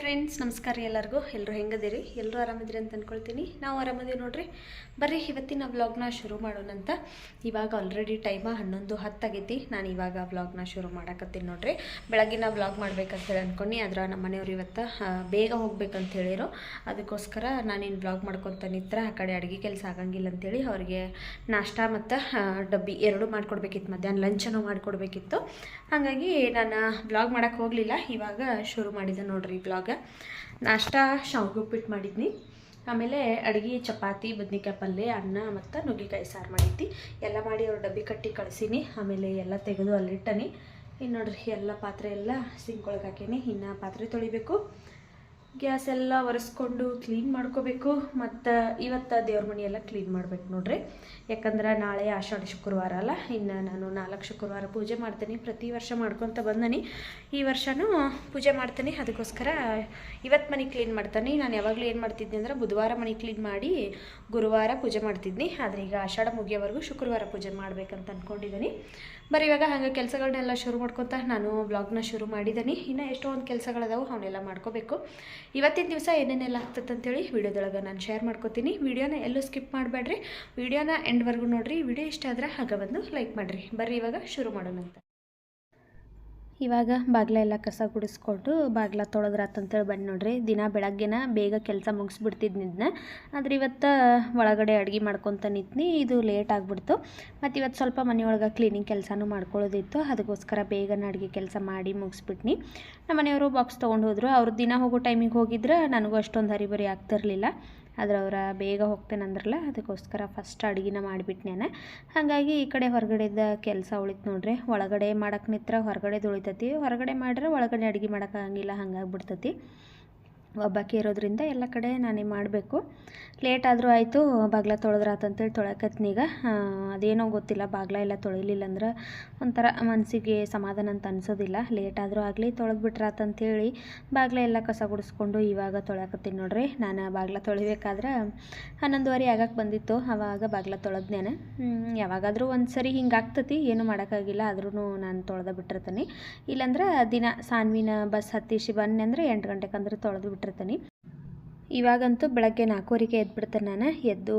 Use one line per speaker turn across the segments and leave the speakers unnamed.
Friends ನಮಸ್ಕಾರ ಎಲ್ಲರಿಗೂ ಎಲ್ಲರೂ ಹೆಂಗದಿರಿ ಎಲ್ಲರೂ ಆರಾಮಿದ್ರಿ ಅಂತ ಅಂದ್ಕೊಳ್ತೀನಿ ನಾವು ಆರಾಮದೀವಿ ನೋಡ್ರಿ ಬರ್ರಿ ಇವತ್ತಿನ ವ್ಲಾಗ್ನ ಶುರು ಮಾಡೋಣಂತ ಇವಾಗ ಆಲ್ರೆಡಿ ಟೈಮ್ 11:10 ಆಗೈತಿ ನಾನು ಇವಾಗ ವ್ಲಾಗ್ನ ಶುರು ಮಾಡಕತ್ತೀನಿ ನೋಡ್ರಿ ಬೆಳಗ್ಗಿನ ವ್ಲಾಗ್ ಮಾಡ್ಬೇಕಂತ ಹೇಳಿ ಅಂದ್ಕೊಂಡು ಆದ್ರೆ ನಮ್ಮ ಮನೆಯವರು ಇವತ್ತು ಬೇಗ ಹೋಗ್ಬೇಕಂತ ಹೇಳಿರೋ ಅದಕ್ಕೋಸ್ಕರ ನಾನೇನು ವ್ಲಾಗ್ ಮಾಡ್ಕೊತ ನಿತ್ರ ಆ ಕಡೆ ಅಡುಗೆ ಕೆಲಸ ಆಗಂಗಿಲ್ಲ ಅಂತೇಳಿ ಅವರಿಗೆ ನಾಷ್ಟ ಮತ್ತು ಡಬ್ಬಿ ಎರಡೂ ಮಾಡ್ಕೊಡ್ಬೇಕಿತ್ತು ಮಧ್ಯಾಹ್ನ ಲಂಚನ್ನು ಮಾಡಿಕೊಡ್ಬೇಕಿತ್ತು ಹಾಗಾಗಿ ನಾನು ವ್ಲಾಗ್ ಮಾಡೋಕ್ಕೆ ಹೋಗಲಿಲ್ಲ ಇವಾಗ ಶುರು ಮಾಡಿದೆ ನೋಡ್ರಿ ವ್ಲಾಗ್ ನಾಷ್ಟ ಶಾವಿಗೆ ಉಪ್ಪಿಟ್ಟು ಮಾಡಿದ್ನಿ ಆಮೇಲೆ ಅಡುಗೆ ಚಪಾತಿ ಬದ್ನಿಕಾಯಿ ಪಲ್ಯ ಅನ್ನ ಮತ್ತು ನುಗ್ಗೆಕಾಯಿ ಸಾರು ಮಾಡಿದ್ದಿ ಎಲ್ಲ ಮಾಡಿ ಅವ್ರು ಡಬ್ಬಿ ಕಟ್ಟಿ ಕಳಿಸೀನಿ ಆಮೇಲೆ ಎಲ್ಲ ತೆಗೆದು ಅಲ್ಲಿಟ್ಟನಿ ಇನ್ನು ನೋಡ್ರಿ ಎಲ್ಲ ಪಾತ್ರೆ ಎಲ್ಲ ಸಿಂಕ್ ಒಳಗೆ ಹಾಕೀನಿ ಇನ್ನು ಪಾತ್ರೆ ತೊಳಿಬೇಕು ಗ್ಯಾಸ್ ಎಲ್ಲ ಒರೆಸ್ಕೊಂಡು ಕ್ಲೀನ್ ಮಾಡ್ಕೋಬೇಕು ಮತ್ತು ಇವತ್ತು ದೇವ್ರ ಮನೆ ಎಲ್ಲ ಕ್ಲೀನ್ ಮಾಡ್ಬೇಕು ನೋಡ್ರಿ ಯಾಕಂದ್ರೆ ನಾಳೆ ಆಷಾಢ ಶುಕ್ರವಾರ ಅಲ್ಲ ಇನ್ನು ನಾನು 4 ಶುಕ್ರವಾರ ಪೂಜೆ ಮಾಡ್ತೀನಿ ಪ್ರತಿ ವರ್ಷ ಮಾಡ್ಕೊತ ಬಂದನಿ ಈ ವರ್ಷವೂ ಪೂಜೆ ಮಾಡ್ತೀನಿ ಅದಕ್ಕೋಸ್ಕರ ಇವತ್ತು ಮನೆ ಕ್ಲೀನ್ ಮಾಡ್ತೀನಿ ನಾನು ಯಾವಾಗಲೂ ಏನು ಮಾಡ್ತಿದ್ದೆ ಅಂದ್ರೆ ಬುಧವಾರ ಮನೆ ಕ್ಲೀನ್ ಮಾಡಿ ಗುರುವಾರ ಪೂಜೆ ಮಾಡ್ತಿದ್ನಿ ಆದರೆ ಈಗ ಆಷಾಢ ಮುಗಿಯೋವರೆಗೂ ಶುಕ್ರವಾರ ಪೂಜೆ ಮಾಡ್ಬೇಕಂತ ಅಂದ್ಕೊಂಡಿದ್ದೀನಿ ಬರೀ ಇವಾಗ ಹಾಗೆ ಕೆಲಸಗಳನ್ನೆಲ್ಲ ಶುರು ಮಾಡ್ಕೊತ ನಾನು ಬ್ಲಾಗ್ನ ಶುರು ಮಾಡಿದ್ದೀನಿ ಇನ್ನು ಎಷ್ಟೊಂದು ಕೆಲಸಗಳದಾವು ಅವನ್ನೆಲ್ಲ ಮಾಡ್ಕೋಬೇಕು ಇವತ್ತಿನ ದಿವಸ ಏನೇನೆಲ್ಲ ಆಗ್ತದೆ ಅಂತೇಳಿ ವಿಡಿಯೋದೊಳಗೆ ನಾನು ಶೇರ್ ಮಾಡ್ಕೋತೀನಿ ವಿಡಿಯೋನ ಎಲ್ಲೂ ಸ್ಕಿಪ್ ಮಾಡಬೇಡ್ರಿ ವಿಡಿಯೋನ ಎಂಡ್ವರೆಗೂ ನೋಡಿರಿ ವಿಡಿಯೋ ಇಷ್ಟ ಆದರೆ ಹಾಗೆ ಬಂದು ಲೈಕ್ ಮಾಡಿರಿ ಬರ್ರಿ ಇವಾಗ ಶುರು ಮಾಡೋಣ ಅಂತ ಇವಾಗ ಬಾಗಿಲ ಕಸ ಗುಡಿಸ್ಕೊಂಡು ಬಾಗಿಲ ತೊಳೆದ್ರಾತಂತೇಳಿ ಬಂದು ನೋಡ್ರಿ ದಿನ ಬೆಳಗ್ಗೆನ ಬೇಗ ಕೆಲಸ ಮುಗಿಸ್ಬಿಡ್ತಿದ್ನಿದ್ನ ಆದರೆ ಇವತ್ತು ಒಳಗಡೆ ಅಡುಗೆ ಮಾಡ್ಕೊತ ನಿಂತ್ನಿ ಇದು ಲೇಟ್ ಆಗಿಬಿಡ್ತು ಮತ್ತು ಇವತ್ತು ಸ್ವಲ್ಪ ಮನೆಯೊಳಗೆ ಕ್ಲೀನಿಂಗ್ ಕೆಲಸನೂ ಮಾಡ್ಕೊಳ್ಳೋದಿತ್ತು ಅದಕ್ಕೋಸ್ಕರ ಬೇಗನೆ ಅಡುಗೆ ಕೆಲಸ ಮಾಡಿ ಮುಗಿಸ್ಬಿಟ್ನಿ ನಮ್ಮ ಮನೆಯವರು ಬಾಕ್ಸ್ ತೊಗೊಂಡು ಹೋದರು ಅವ್ರು ದಿನ ಹೋಗೋ ಟೈಮಿಗೆ ಹೋಗಿದ್ರೆ ನನಗೂ ಅಷ್ಟೊಂದು ಹರಿಬರಿ ಆಗ್ತಿರಲಿಲ್ಲ ಆದರೆ ಅವರ ಬೇಗ ಹೋಗ್ತೇನೆ ಅಂದ್ರಲ್ಲ ಅದಕ್ಕೋಸ್ಕರ ಫಸ್ಟ್ ಅಡುಗೆನ ಮಾಡಿಬಿಟ್ನೇನೆ ಹಾಗಾಗಿ ಈ ಕಡೆ ಹೊರಗಡೆದ ಕೆಲಸ ಉಳಿತು ನೋಡ್ರಿ ಒಳಗಡೆ ಮಾಡಕ್ಕೆ ನಿತ್ರ ಹೊರಗಡೆದು ಉಳಿತೈತಿ ಹೊರಗಡೆ ಮಾಡ್ರೆ ಒಳಗಡೆ ಅಡುಗೆ ಮಾಡೋಕ್ಕಾಗಂಗಿಲ್ಲ ಹಂಗಾಗ್ಬಿಡ್ತೈತಿ ಒಬ್ಬಾಕಿ ಇರೋದ್ರಿಂದ ಎಲ್ಲ ಕಡೆ ನಾನೇ ಮಾಡಬೇಕು ಲೇಟ್ ಆದರೂ ಆಯಿತು ಬಾಗ್ಲ ತೊಳೆದ್ರಾತಂತೇಳಿ ತೊಳಕತ್ನೀಗ ಅದೇನೋ ಗೊತ್ತಿಲ್ಲ ಬಾಗ್ಲ ಎಲ್ಲ ತೊಳಿಲಿಲ್ಲ ಅಂದ್ರೆ ಒಂಥರ ಮನಸ್ಸಿಗೆ ಸಮಾಧಾನ ಅಂತ ಅನಿಸೋದಿಲ್ಲ ಲೇಟ್ ಆದರೂ ಆಗಲಿ ತೊಳೆದ್ಬಿಟ್ರಾತಂತೇಳಿ ಬಾಗ್ಲ ಎಲ್ಲ ಕಸ ಗುಡಿಸ್ಕೊಂಡು ಇವಾಗ ತೊಳಕತ್ತೀನಿ ನೋಡ್ರಿ ನಾನು ಬಾಗ್ಲ ತೊಳಿಬೇಕಾದ್ರೆ 11:30 ಆಗಕ್ಕೆ ಬಂದಿತ್ತು ಆವಾಗ ಬಾಗ್ಲ ತೊಳೆದ್ನೇನೆ ಯಾವಾಗಾದರೂ ಒಂದು ಸರಿ ಹಿಂಗೆ ಆಗ್ತತಿ ಏನು ಮಾಡೋಕ್ಕಾಗಿಲ್ಲ ಆದ್ರೂ ನಾನು ತೊಳೆದ ಬಿಟ್ಟಿರ್ತೀನಿ ಇಲ್ಲಾಂದ್ರೆ ದಿನ ಸಾನ್ವಿನ ಬಸ್ ಹತ್ತಿಸಿ ಬನ್ನಿ ಅಂದರೆ 8 ಗಂಟೆಗೆ ಅಂದ್ರೆ ತೊಳೆದು ಬಿಟ್ಟಿರ್ತೀನಿ ಇವಾಗಂತೂ ಬೆಳಗ್ಗೆ 4:15ಕ್ಕೆ ಎದ್ಬಿಡ್ತೇನೆ ನಾನು ಎದ್ದು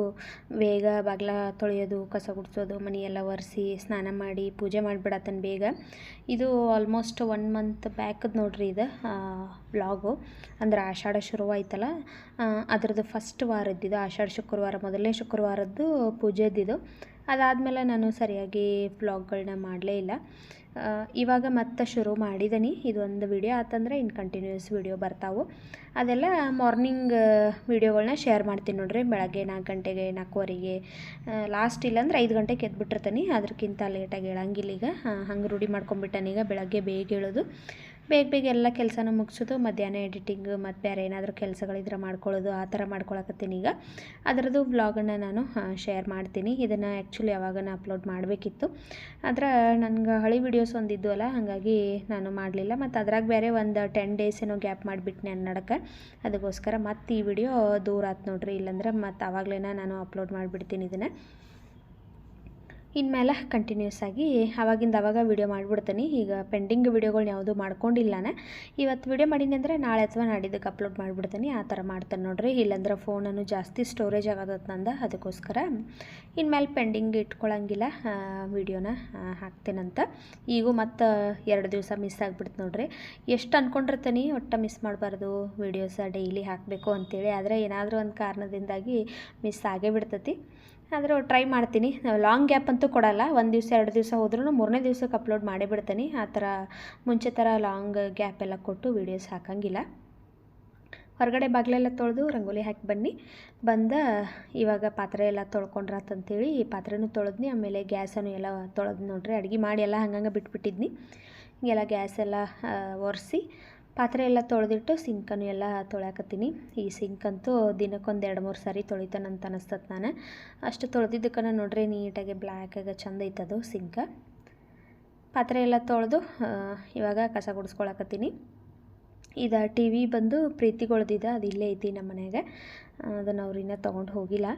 ಬೇಗ ಬಾಗ್ಲ ತೊಳೆಯೋದು ಕಸ ಗುಡಿಸೋದು ಮನೆಯೆಲ್ಲ ಒರೆಸಿ ಸ್ನಾನ ಮಾಡಿ ಪೂಜೆ ಮಾಡಿಬಿಡತ್ತೇನೆ ಬೇಗ ಇದು ಆಲ್ಮೋಸ್ಟ್ 1 ಮಂತ್ ಬ್ಯಾಕದು ನೋಡ್ರಿ ಇದು ವ್ಲಾಗು ಅಂದ್ರೆ ಆಷಾಢ ಶುರುವಾಯ್ತಲ್ಲ ಅದರದ್ದು ಫಸ್ಟ್ ವಾರ ಇದ್ದಿದ್ದು ಆಷಾಢ ಶುಕ್ರವಾರ ಮೊದಲನೇ ಶುಕ್ರವಾರದ್ದು ಪೂಜೆ ಇದ್ದಿದ್ದು ಅದಾದಮೇಲೆ ನಾನು ಸರಿಯಾಗಿ ವ್ಲಾಗ್ಗಳನ್ನ ಮಾಡಲೇ ಇಲ್ಲ ಇವಾಗ ಮತ್ತೆ ಶುರು ಮಾಡಿದ್ದೀನಿ ಇದೊಂದು ವಿಡಿಯೋ ಆತಂದ್ರೆ ಇನ್ನು ಕಂಟಿನ್ಯೂಸ್ ವಿಡಿಯೋ ಬರ್ತಾವೆ ಅದೆಲ್ಲ ಮಾರ್ನಿಂಗ್ ವಿಡಿಯೋಗಳನ್ನ ಶೇರ್ ಮಾಡ್ತೀನಿ ನೋಡ್ರಿ ಬೆಳಗ್ಗೆ 4 ಗಂಟೆಗೆ 4:15ಗೆ ಲಾಸ್ಟ್ ಇಲ್ಲಾಂದ್ರೆ 5 ಗಂಟೆಗೆ ಎದ್ಬಿಟ್ಟಿರ್ತೀನಿ ಅದಕ್ಕಿಂತ ಲೇಟಾಗಿ ಹೇಳಂಗಿಲ್ಲ ಈಗ ಹಂಗೆ ರೂಢಿ ಮಾಡ್ಕೊಂಬಿಟ್ಟಾನೀಗ ಬೆಳಗ್ಗೆ ಬೇಗ ಹೇಳೋದು ಬೇಗ ಎಲ್ಲ ಕೆಲಸನೂ ಮುಗಿಸೋದು ಮಧ್ಯಾಹ್ನ ಎಡಿಟಿಂಗ್ ಮತ್ತು ಬೇರೆ ಏನಾದರೂ ಕೆಲಸಗಳಿದ್ರೆ ಮಾಡ್ಕೊಳ್ಳೋದು ಆ ಥರ ಮಾಡ್ಕೊಳಕತ್ತೀನಿ ಈಗ ಅದರದ್ದು ವ್ಲಾಗನ್ನು ನಾನು ಶೇರ್ ಮಾಡ್ತೀನಿ ಇದನ್ನು ಆ್ಯಕ್ಚುಲಿ ಯಾವಾಗನ ಅಪ್ಲೋಡ್ ಮಾಡಬೇಕಿತ್ತು ಆದರೆ ನನಗೆ ಹಳೆ ವೀಡಿಯೋಸ್ ಒಂದಿದ್ದು ಅಲ್ಲ ಹಾಗಾಗಿ ನಾನು ಮಾಡಲಿಲ್ಲ ಮತ್ತು ಅದ್ರಾಗ ಬೇರೆ ಒಂದು 10 ಡೇಸ್ ಏನೋ ಗ್ಯಾಪ್ ಮಾಡಿಬಿಟ್ನೆ ನಡಕ್ಕೆ ಅದಕ್ಕೋಸ್ಕರ ಮತ್ತು ಈ ವಿಡಿಯೋ ದೂರ ಆಯ್ತು ನೋಡ್ರಿ ಇಲ್ಲಾಂದ್ರೆ ಮತ್ತು ಆವಾಗಲೇ ನಾನು ಅಪ್ಲೋಡ್ ಮಾಡಿಬಿಡ್ತೀನಿ ಇದನ್ನು ಇನ್ಮೇಲೆ ಕಂಟಿನ್ಯೂಸ್ ಆಗಿ ಆವಾಗಿಂದ ಆವಾಗ ವಿಡಿಯೋ ಮಾಡಿಬಿಡ್ತೀನಿ ಈಗ ಪೆಂಡಿಂಗ್ ವಿಡಿಯೋಗಳ್ನ ಯಾವುದೂ ಮಾಡ್ಕೊಂಡಿಲ್ಲ ನಾನು ಇವತ್ತು ವಿಡಿಯೋ ಮಾಡೀನಿ ಅಂದರೆ ನಾಳೆ ಅಥವಾ ನಾಡಿದ್ದಕ್ಕೆ ಅಪ್ಲೋಡ್ ಮಾಡಿಬಿಡ್ತೀನಿ ಆ ಥರ ಮಾಡ್ತೇನೆ ನೋಡ್ರಿ ಇಲ್ಲಾಂದ್ರೆ ಫೋನನ್ನು ಜಾಸ್ತಿ ಸ್ಟೋರೇಜ್ ಆಗೋದತ್ತು ನಂದು ಅದಕ್ಕೋಸ್ಕರ ಇನ್ಮೇಲೆ ಪೆಂಡಿಂಗ್ ಇಟ್ಕೊಳ್ಳೋಂಗಿಲ್ಲ ವಿಡಿಯೋನ ಹಾಕ್ತೇನಂತ ಈಗೂ ಮತ್ತು 2 ದಿವಸ ಮಿಸ್ ಆಗಿಬಿಡ್ತು ನೋಡ್ರಿ ಎಷ್ಟು ಅಂದ್ಕೊಂಡಿರ್ತೀನಿ ಒಟ್ಟು ಮಿಸ್ ಮಾಡಬಾರ್ದು ವೀಡಿಯೋಸ ಡೈಲಿ ಹಾಕಬೇಕು ಅಂತೇಳಿ ಆದರೆ ಏನಾದರೂ ಒಂದು ಕಾರಣದಿಂದಾಗಿ ಮಿಸ್ ಆಗೇ ಬಿಡ್ತೈತಿ ಆದರೂ ಟ್ರೈ ಮಾಡ್ತೀನಿ ಲಾಂಗ್ ಗ್ಯಾಪ್ ಅಂತೂ ಕೊಡಲ್ಲ 1 ದಿವಸ 2 ದಿವಸ ಹೋದ್ರೂ 3ನೇ ದಿವಸಕ್ಕೆ ಅಪ್ಲೋಡ್ ಮಾಡೇ ಬಿಡ್ತೀನಿ ಆ ಥರ ಮುಂಚೆ ಥರ ಲಾಂಗ್ ಗ್ಯಾಪ್ ಎಲ್ಲ ಕೊಟ್ಟು ವೀಡಿಯೋಸ್ ಹಾಕಂಗಿಲ್ಲ ಹೊರಗಡೆ ಬಾಗಿಲೆಲ್ಲ ತೊಳೆದು ರಂಗೋಲಿ ಹಾಕಿ ಬಂದ ಇವಾಗ ಪಾತ್ರೆ ಎಲ್ಲ ತೊಳ್ಕೊಂಡ್ರಾತಂತೇಳಿ ಪಾತ್ರೆನೂ ತೊಳೆದ್ನಿ ಆಮೇಲೆ ಗ್ಯಾಸನ್ನು ಎಲ್ಲ ತೊಳೆದು ನೋಡ್ರಿ ಅಡುಗೆ ಮಾಡಿ ಎಲ್ಲ ಹಂಗಂಗೆ ಬಿಟ್ಬಿಟ್ಟಿದ್ನಿ ಹಿಂಗೆಲ್ಲ ಗ್ಯಾಸ್ ಎಲ್ಲ ಒರೆಸಿ ಪಾತ್ರೆ ಎಲ್ಲ ತೊಳೆದಿಟ್ಟು ಸಿಂಕನ್ನು ಎಲ್ಲ ತೊಳ್ಯಾಕತ್ತೀನಿ ಈ ಸಿಂಕಂತೂ ದಿನಕ್ಕೊಂದು 2-3 ಸಾರಿ ತೊಳಿತಾನಂತ ಅನಿಸ್ತದೆ ನಾನು ಅಷ್ಟು ತೊಳೆದಿದ್ದಕ್ಕನ ನೋಡ್ರಿ ನೀಟಾಗಿ ಬ್ಲ್ಯಾಕಾಗಿ ಚಂದ ಐತದು ಸಿಂಕ ಪಾತ್ರೆ ಎಲ್ಲ ತೊಳೆದು ಇವಾಗ ಕಸ ಗುಡಿಸ್ಕೊಳಕತ್ತೀನಿ ಇದು ಟಿ ವಿ ಬಂದು ಪ್ರೀತಿಗೊಳ್ದಿದೆ ಅದು ಇಲ್ಲೇ ಐತಿ ನಮ್ಮ ಮನೆಯಾಗೆ ಅದನ್ನು ಅವ್ರು ಇನ್ನೂ ತೊಗೊಂಡು ಹೋಗಿಲ್ಲ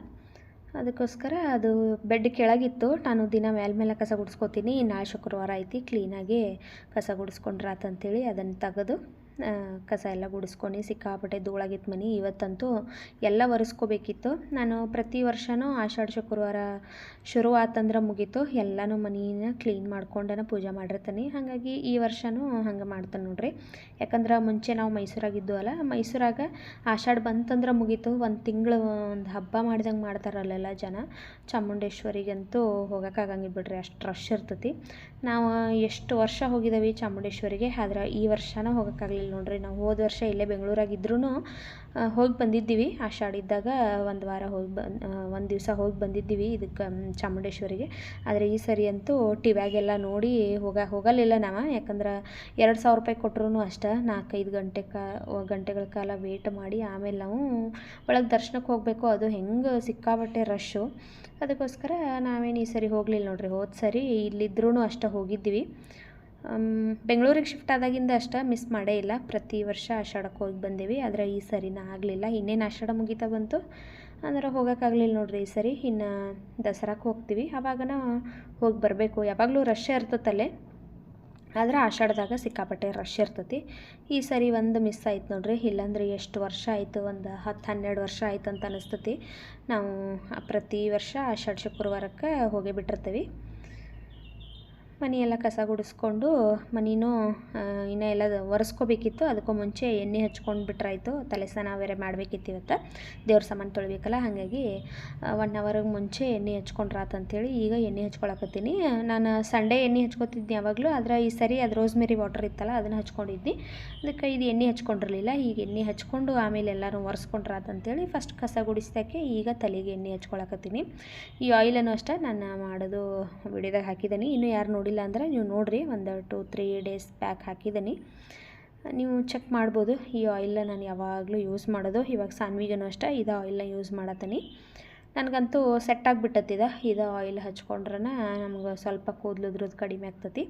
ಅದಕ್ಕೋಸ್ಕರ ಅದು ಬೆಡ್ ಕೆಳಗಿತ್ತು ನಾನು ದಿನ ಮೇಲೆ ಕಸ ಗುಡಿಸ್ಕೋತೀನಿ ನಾಳೆ ಶುಕ್ರವಾರ ಐತಿ ಕ್ಲೀನಾಗಿ ಕಸ ಗುಡಿಸ್ಕೊಂಡ್ರಾತಂತೇಳಿ ಅದನ್ನು ತೆಗೆದು ಕಸ ಎಲ್ಲ ಗುಡಿಸ್ಕೊಂಡು ಸಿಕ್ಕಾಪಟ್ಟೆ ಧೂಳಾಗಿತ್ತು ಮನೆ. ಇವತ್ತಂತೂ ಎಲ್ಲ ಒರೆಸ್ಕೋಬೇಕಿತ್ತು. ನಾನು ಪ್ರತಿ ವರ್ಷವೂ ಆಷಾಢ ಶುಕ್ರವಾರ ಶುರು ಆತಂದ್ರೆ ಮುಗೀತು ಎಲ್ಲನೂ ಮನೇನ ಕ್ಲೀನ್ ಮಾಡ್ಕೊಂಡೇ ಪೂಜೆ ಮಾಡಿರ್ತೀನಿ. ಹಾಗಾಗಿ ಈ ವರ್ಷವೂ ಹಂಗೆ ಮಾಡ್ತಾನೆ ನೋಡ್ರಿ. ಯಾಕಂದ್ರೆ ಮುಂಚೆ ನಾವು ಮೈಸೂರಾಗಿದ್ದು ಅಲ್ಲ, ಮೈಸೂರಾಗ ಆಷಾಢ ಬಂತಂದ್ರೆ ಮುಗೀತು. ಒಂದು ತಿಂಗಳು ಒಂದು ಹಬ್ಬ ಮಾಡ್ದಂಗೆ ಮಾಡ್ತಾರಲ್ಲೆಲ್ಲ ಜನ. ಚಾಮುಂಡೇಶ್ವರಿಗಂತೂ ಹೋಗೋಕ್ಕಾಗಂಗಿಲ್ಲ ಬಿಡ್ರಿ, ಅಷ್ಟು ರಶ್ ಇರ್ತೈತಿ. ನಾವು ಎಷ್ಟು ವರ್ಷ ಹೋಗಿದ್ದೀವಿ ಚಾಮುಂಡೇಶ್ವರಿಗೆ, ಆದ್ರೆ ಈ ವರ್ಷನೂ ಹೋಗೋಕ್ಕಾಗಲಿಲ್ಲ ನೋಡ್ರಿ. ನಾವು ಹೋದ ವರ್ಷ ಇಲ್ಲೇ ಬೆಂಗಳೂರಾಗಿದ್ರೂ ಹೋಗಿ ಬಂದಿದ್ದೀವಿ. ಆಷಾಢ ಇದ್ದಾಗ ಒಂದು ವಾರ ಒಂದು ದಿವಸ ಹೋಗಿ ಬಂದಿದ್ದೀವಿ ಇದಕ್ಕೆ ಚಾಮುಂಡೇಶ್ವರಿಗೆ. ಆದರೆ ಈ ಸರಿ ಅಂತೂ ಟಿವ್ಯಾಗೆಲ್ಲ ನೋಡಿ ಹೋಗಲಿಲ್ಲ ನಾವು. ಯಾಕಂದ್ರೆ 2,000 ರೂಪಾಯಿ ಕೊಟ್ಟರು ಅಷ್ಟೇ 4-5 ಗಂಟೆಗಳ ಕಾಲ ವೇಟ್ ಮಾಡಿ ಆಮೇಲೆ ನಾವು ಒಳಗೆ ದರ್ಶನಕ್ಕೆ ಹೋಗಬೇಕು. ಅದು ಹೆಂಗೆ ಸಿಕ್ಕಾಬಟ್ಟೆ ರಶ್ಶು. ಅದಕ್ಕೋಸ್ಕರ ನಾವೇನು ಈ ಸರಿ ಹೋಗಲಿಲ್ಲ ನೋಡ್ರಿ. ಹೋದ ಸರಿ ಇಲ್ಲಿದ್ರೂ ಅಷ್ಟೇ ಹೋಗಿದ್ದೀವಿ. ಬೆಂಗಳೂರಿಗೆ ಶಿಫ್ಟ್ ಆದಾಗಿಂದ ಅಷ್ಟೇ ಮಿಸ್ ಮಾಡೇ ಇಲ್ಲ. ಪ್ರತಿ ವರ್ಷ ಆಷಾಢಕ್ಕೆ ಹೋಗಿ ಬಂದೀವಿ. ಆದರೆ ಈ ಸರಿನ ಆಗಲಿಲ್ಲ. ಇನ್ನೇನು ಆಷಾಢ ಮುಗಿತಾ ಬಂತು ಅಂದ್ರೆ ಹೋಗೋಕ್ಕಾಗಲಿಲ್ಲ ನೋಡ್ರಿ. ಈ ಸರಿ ಇನ್ನು ದಸರಾಕ್ಕೆ ಹೋಗ್ತೀವಿ, ಆವಾಗನ ಹೋಗಿ ಬರಬೇಕು. ಯಾವಾಗಲೂ ರಶ್ ಇರ್ತತಲ್ಲೇ, ಆದರೆ ಆಷಾಢದಾಗ ಸಿಕ್ಕಾಪಟ್ಟೆ ರಶ್ ಇರ್ತೈತಿ. ಈ ಸರಿ ಒಂದು ಮಿಸ್ ಆಯ್ತು ನೋಡ್ರಿ. ಇಲ್ಲಾಂದ್ರೆ ಎಷ್ಟು ವರ್ಷ ಆಯಿತು, ಒಂದು 10-12 ವರ್ಷ ಆಯ್ತು ಅಂತ ಅನಿಸ್ತತಿ. ನಾವು ಪ್ರತಿ ವರ್ಷ ಆಷಾಢ ಶುಕ್ರವಾರಕ್ಕೆ ಹೋಗೇ ಬಿಟ್ಟಿರ್ತೀವಿ. ಮನೆಯೆಲ್ಲ ಕಸ ಗುಡಿಸ್ಕೊಂಡು ಮನೇನೂ ಇನ್ನೂ ಎಲ್ಲ ಒರೆಸ್ಕೋಬೇಕಿತ್ತು. ಅದಕ್ಕೂ ಮುಂಚೆ ಎಣ್ಣೆ ಹಚ್ಕೊಂಡು ಬಿಟ್ರಾಯ್ತು. ತಲೆ ಸ್ನಾನ ಬೇರೆ ಮಾಡಬೇಕಿತ್ತು ಇವತ್ತು, ದೇವ್ರ ಸಾಮಾನು ತೊಳಿಬೇಕಲ್ಲ. ಹಾಗಾಗಿ 1 ಅವರ್ಗೆ ಮುಂಚೆ ಎಣ್ಣೆ ಹಚ್ಕೊಂಡ್ರಾತಂತೇಳಿ ಈಗ ಎಣ್ಣೆ ಹಚ್ಕೊಳಕತ್ತೀನಿ. ನಾನು ಸಂಡೇ ಎಣ್ಣೆ ಹಚ್ಕೊತಿದ್ನಿ ಯಾವಾಗಲೂ, ಆದರೆ ಈ ಸರಿ ಅದು ರೋಸ್ಮೆರಿ ವಾಟರ್ ಇತ್ತಲ್ಲ ಅದನ್ನು ಹಚ್ಕೊಂಡಿದ್ನಿ. ಅದಕ್ಕೆ ಇದು ಎಣ್ಣೆ ಹಚ್ಕೊಂಡಿರಲಿಲ್ಲ. ಈಗ ಎಣ್ಣೆ ಹಚ್ಕೊಂಡು ಆಮೇಲೆ ಎಲ್ಲರೂ ಒರೆಸ್ಕೊಂಡ್ರಾತಂತೇಳಿ ಫಸ್ಟ್ ಕಸ ಗುಡಿಸ್ದಕ್ಕೆ ಈಗ ತಲೆಗೆ ಎಣ್ಣೆ ಹಚ್ಕೊಳಕತ್ತೀನಿ. ಈ ಆಯಿಲನ್ನು ಅಷ್ಟೇ ನಾನು ಮಾಡೋದು ವಿಡಿಯೋದಾಗ ಹಾಕಿದ್ದೀನಿ. ಇನ್ನೂ ಯಾರು ನೋಡಿಲ್ಲ ಅಂದರೆ ನೀವು ನೋಡಿರಿ, ಒಂದು 2-3 ಡೇಸ್ ಬ್ಯಾಕ್ ಹಾಕಿದ್ದೀನಿ, ನೀವು ಚೆಕ್ ಮಾಡ್ಬೋದು. ಈ ಆಯಿಲ್ನ ನಾನು ಯಾವಾಗಲೂ ಯೂಸ್ ಮಾಡೋದು. ಇವಾಗ ಸಾನ್ವಿಗೂ ಅಷ್ಟೇ ಇದು ಆಯಿಲ್ನ ಯೂಸ್ ಮಾಡತ್ತೀನಿ. ನನಗಂತೂ ಸೆಟ್ ಆಗಿಬಿಟ್ಟತ್ತಿದ. ಇದು ಆಯಿಲ್ ಹಚ್ಕೊಂಡ್ರೆ ನಮ್ಗೆ ಸ್ವಲ್ಪ ಕೂದಲುದ್ರದ್ದು ಕಡಿಮೆ ಆಗ್ತತಿ.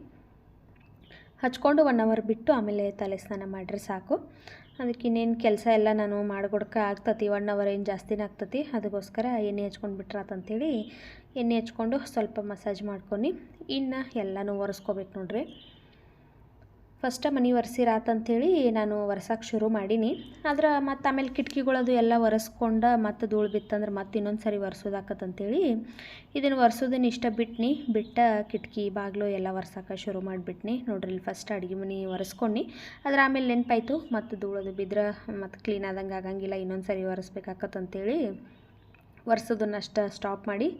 ಹಚ್ಕೊಂಡು 1 ಅವರ್ ಬಿಟ್ಟು ಆಮೇಲೆ ತಲೆ ಸ್ನಾನ ಮಾಡಿದ್ರೆ ಸಾಕು. ಅದಕ್ಕೆ ಇನ್ನೇನು ಕೆಲಸ ಎಲ್ಲ ನಾನು ಮಾಡ್ಕೊಡಕ್ಕೆ ಆಗ್ತತಿ. 1 ಅವರ್ ಏನು ಜಾಸ್ತಿನೇ ಆಗ್ತತಿ. ಅದಕ್ಕೋಸ್ಕರ ಎಣ್ಣೆ ಹಚ್ಕೊಂಡು ಬಿಟ್ರಾತಂತೇಳಿ ಎಣ್ಣೆ ಹಚ್ಕೊಂಡು ಸ್ವಲ್ಪ ಮಸಾಜ್ ಮಾಡ್ಕೊಂಡು ಇನ್ನು ಎಲ್ಲನೂ ಒರೆಸ್ಕೋಬೇಕು ನೋಡ್ರಿ. ಫಸ್ಟ್ ಮನೆ ಒರೆಸಿರಾತಂತೇಳಿ ನಾನು ಒರೆಸೋಕೆ ಶುರು ಮಾಡೀನಿ. ಆದ್ರೆ ಮತ್ತು ಆಮೇಲೆ ಕಿಟಕಿಗಳದು ಎಲ್ಲ ಒರೆಸ್ಕೊಂಡು ಮತ್ತು ಧೂಳು ಬಿತ್ತಂದ್ರೆ ಮತ್ತೆ ಇನ್ನೊಂದು ಸರಿ ಒರೆಸೋದಾಕತ್ತಂತೇಳಿ ಇದನ್ನು ಒರೆಸೋದನ್ನು ಇಷ್ಟ ಬಿಟ್ಟ ಕಿಟಕಿ ಬಾಗಿಲು ಎಲ್ಲ ಒರೆಸೋಕೆ ಶುರು ಮಾಡಿಬಿಟ್ನಿ ನೋಡ್ರಿ. ಇಲ್ಲಿ ಫಸ್ಟ್ ಅಡುಗೆ ಮನೆ ಒರೆಸ್ಕೊಂಡು ಅದ್ರ ಆಮೇಲೆ ನೆನಪಾಯ್ತು ಮತ್ತು ಧೂಳದು ಬಿದ್ರೆ ಮತ್ತು ಕ್ಲೀನ್ ಆದಂಗೆ ಆಗಂಗಿಲ್ಲ, ಇನ್ನೊಂದು ಸರಿ ಒರೆಸ್ಬೇಕಾಕತ್ತಂತೇಳಿ ಒರೆಸೋದನ್ನು ಅಷ್ಟು ಸ್ಟಾಪ್ ಮಾಡಿ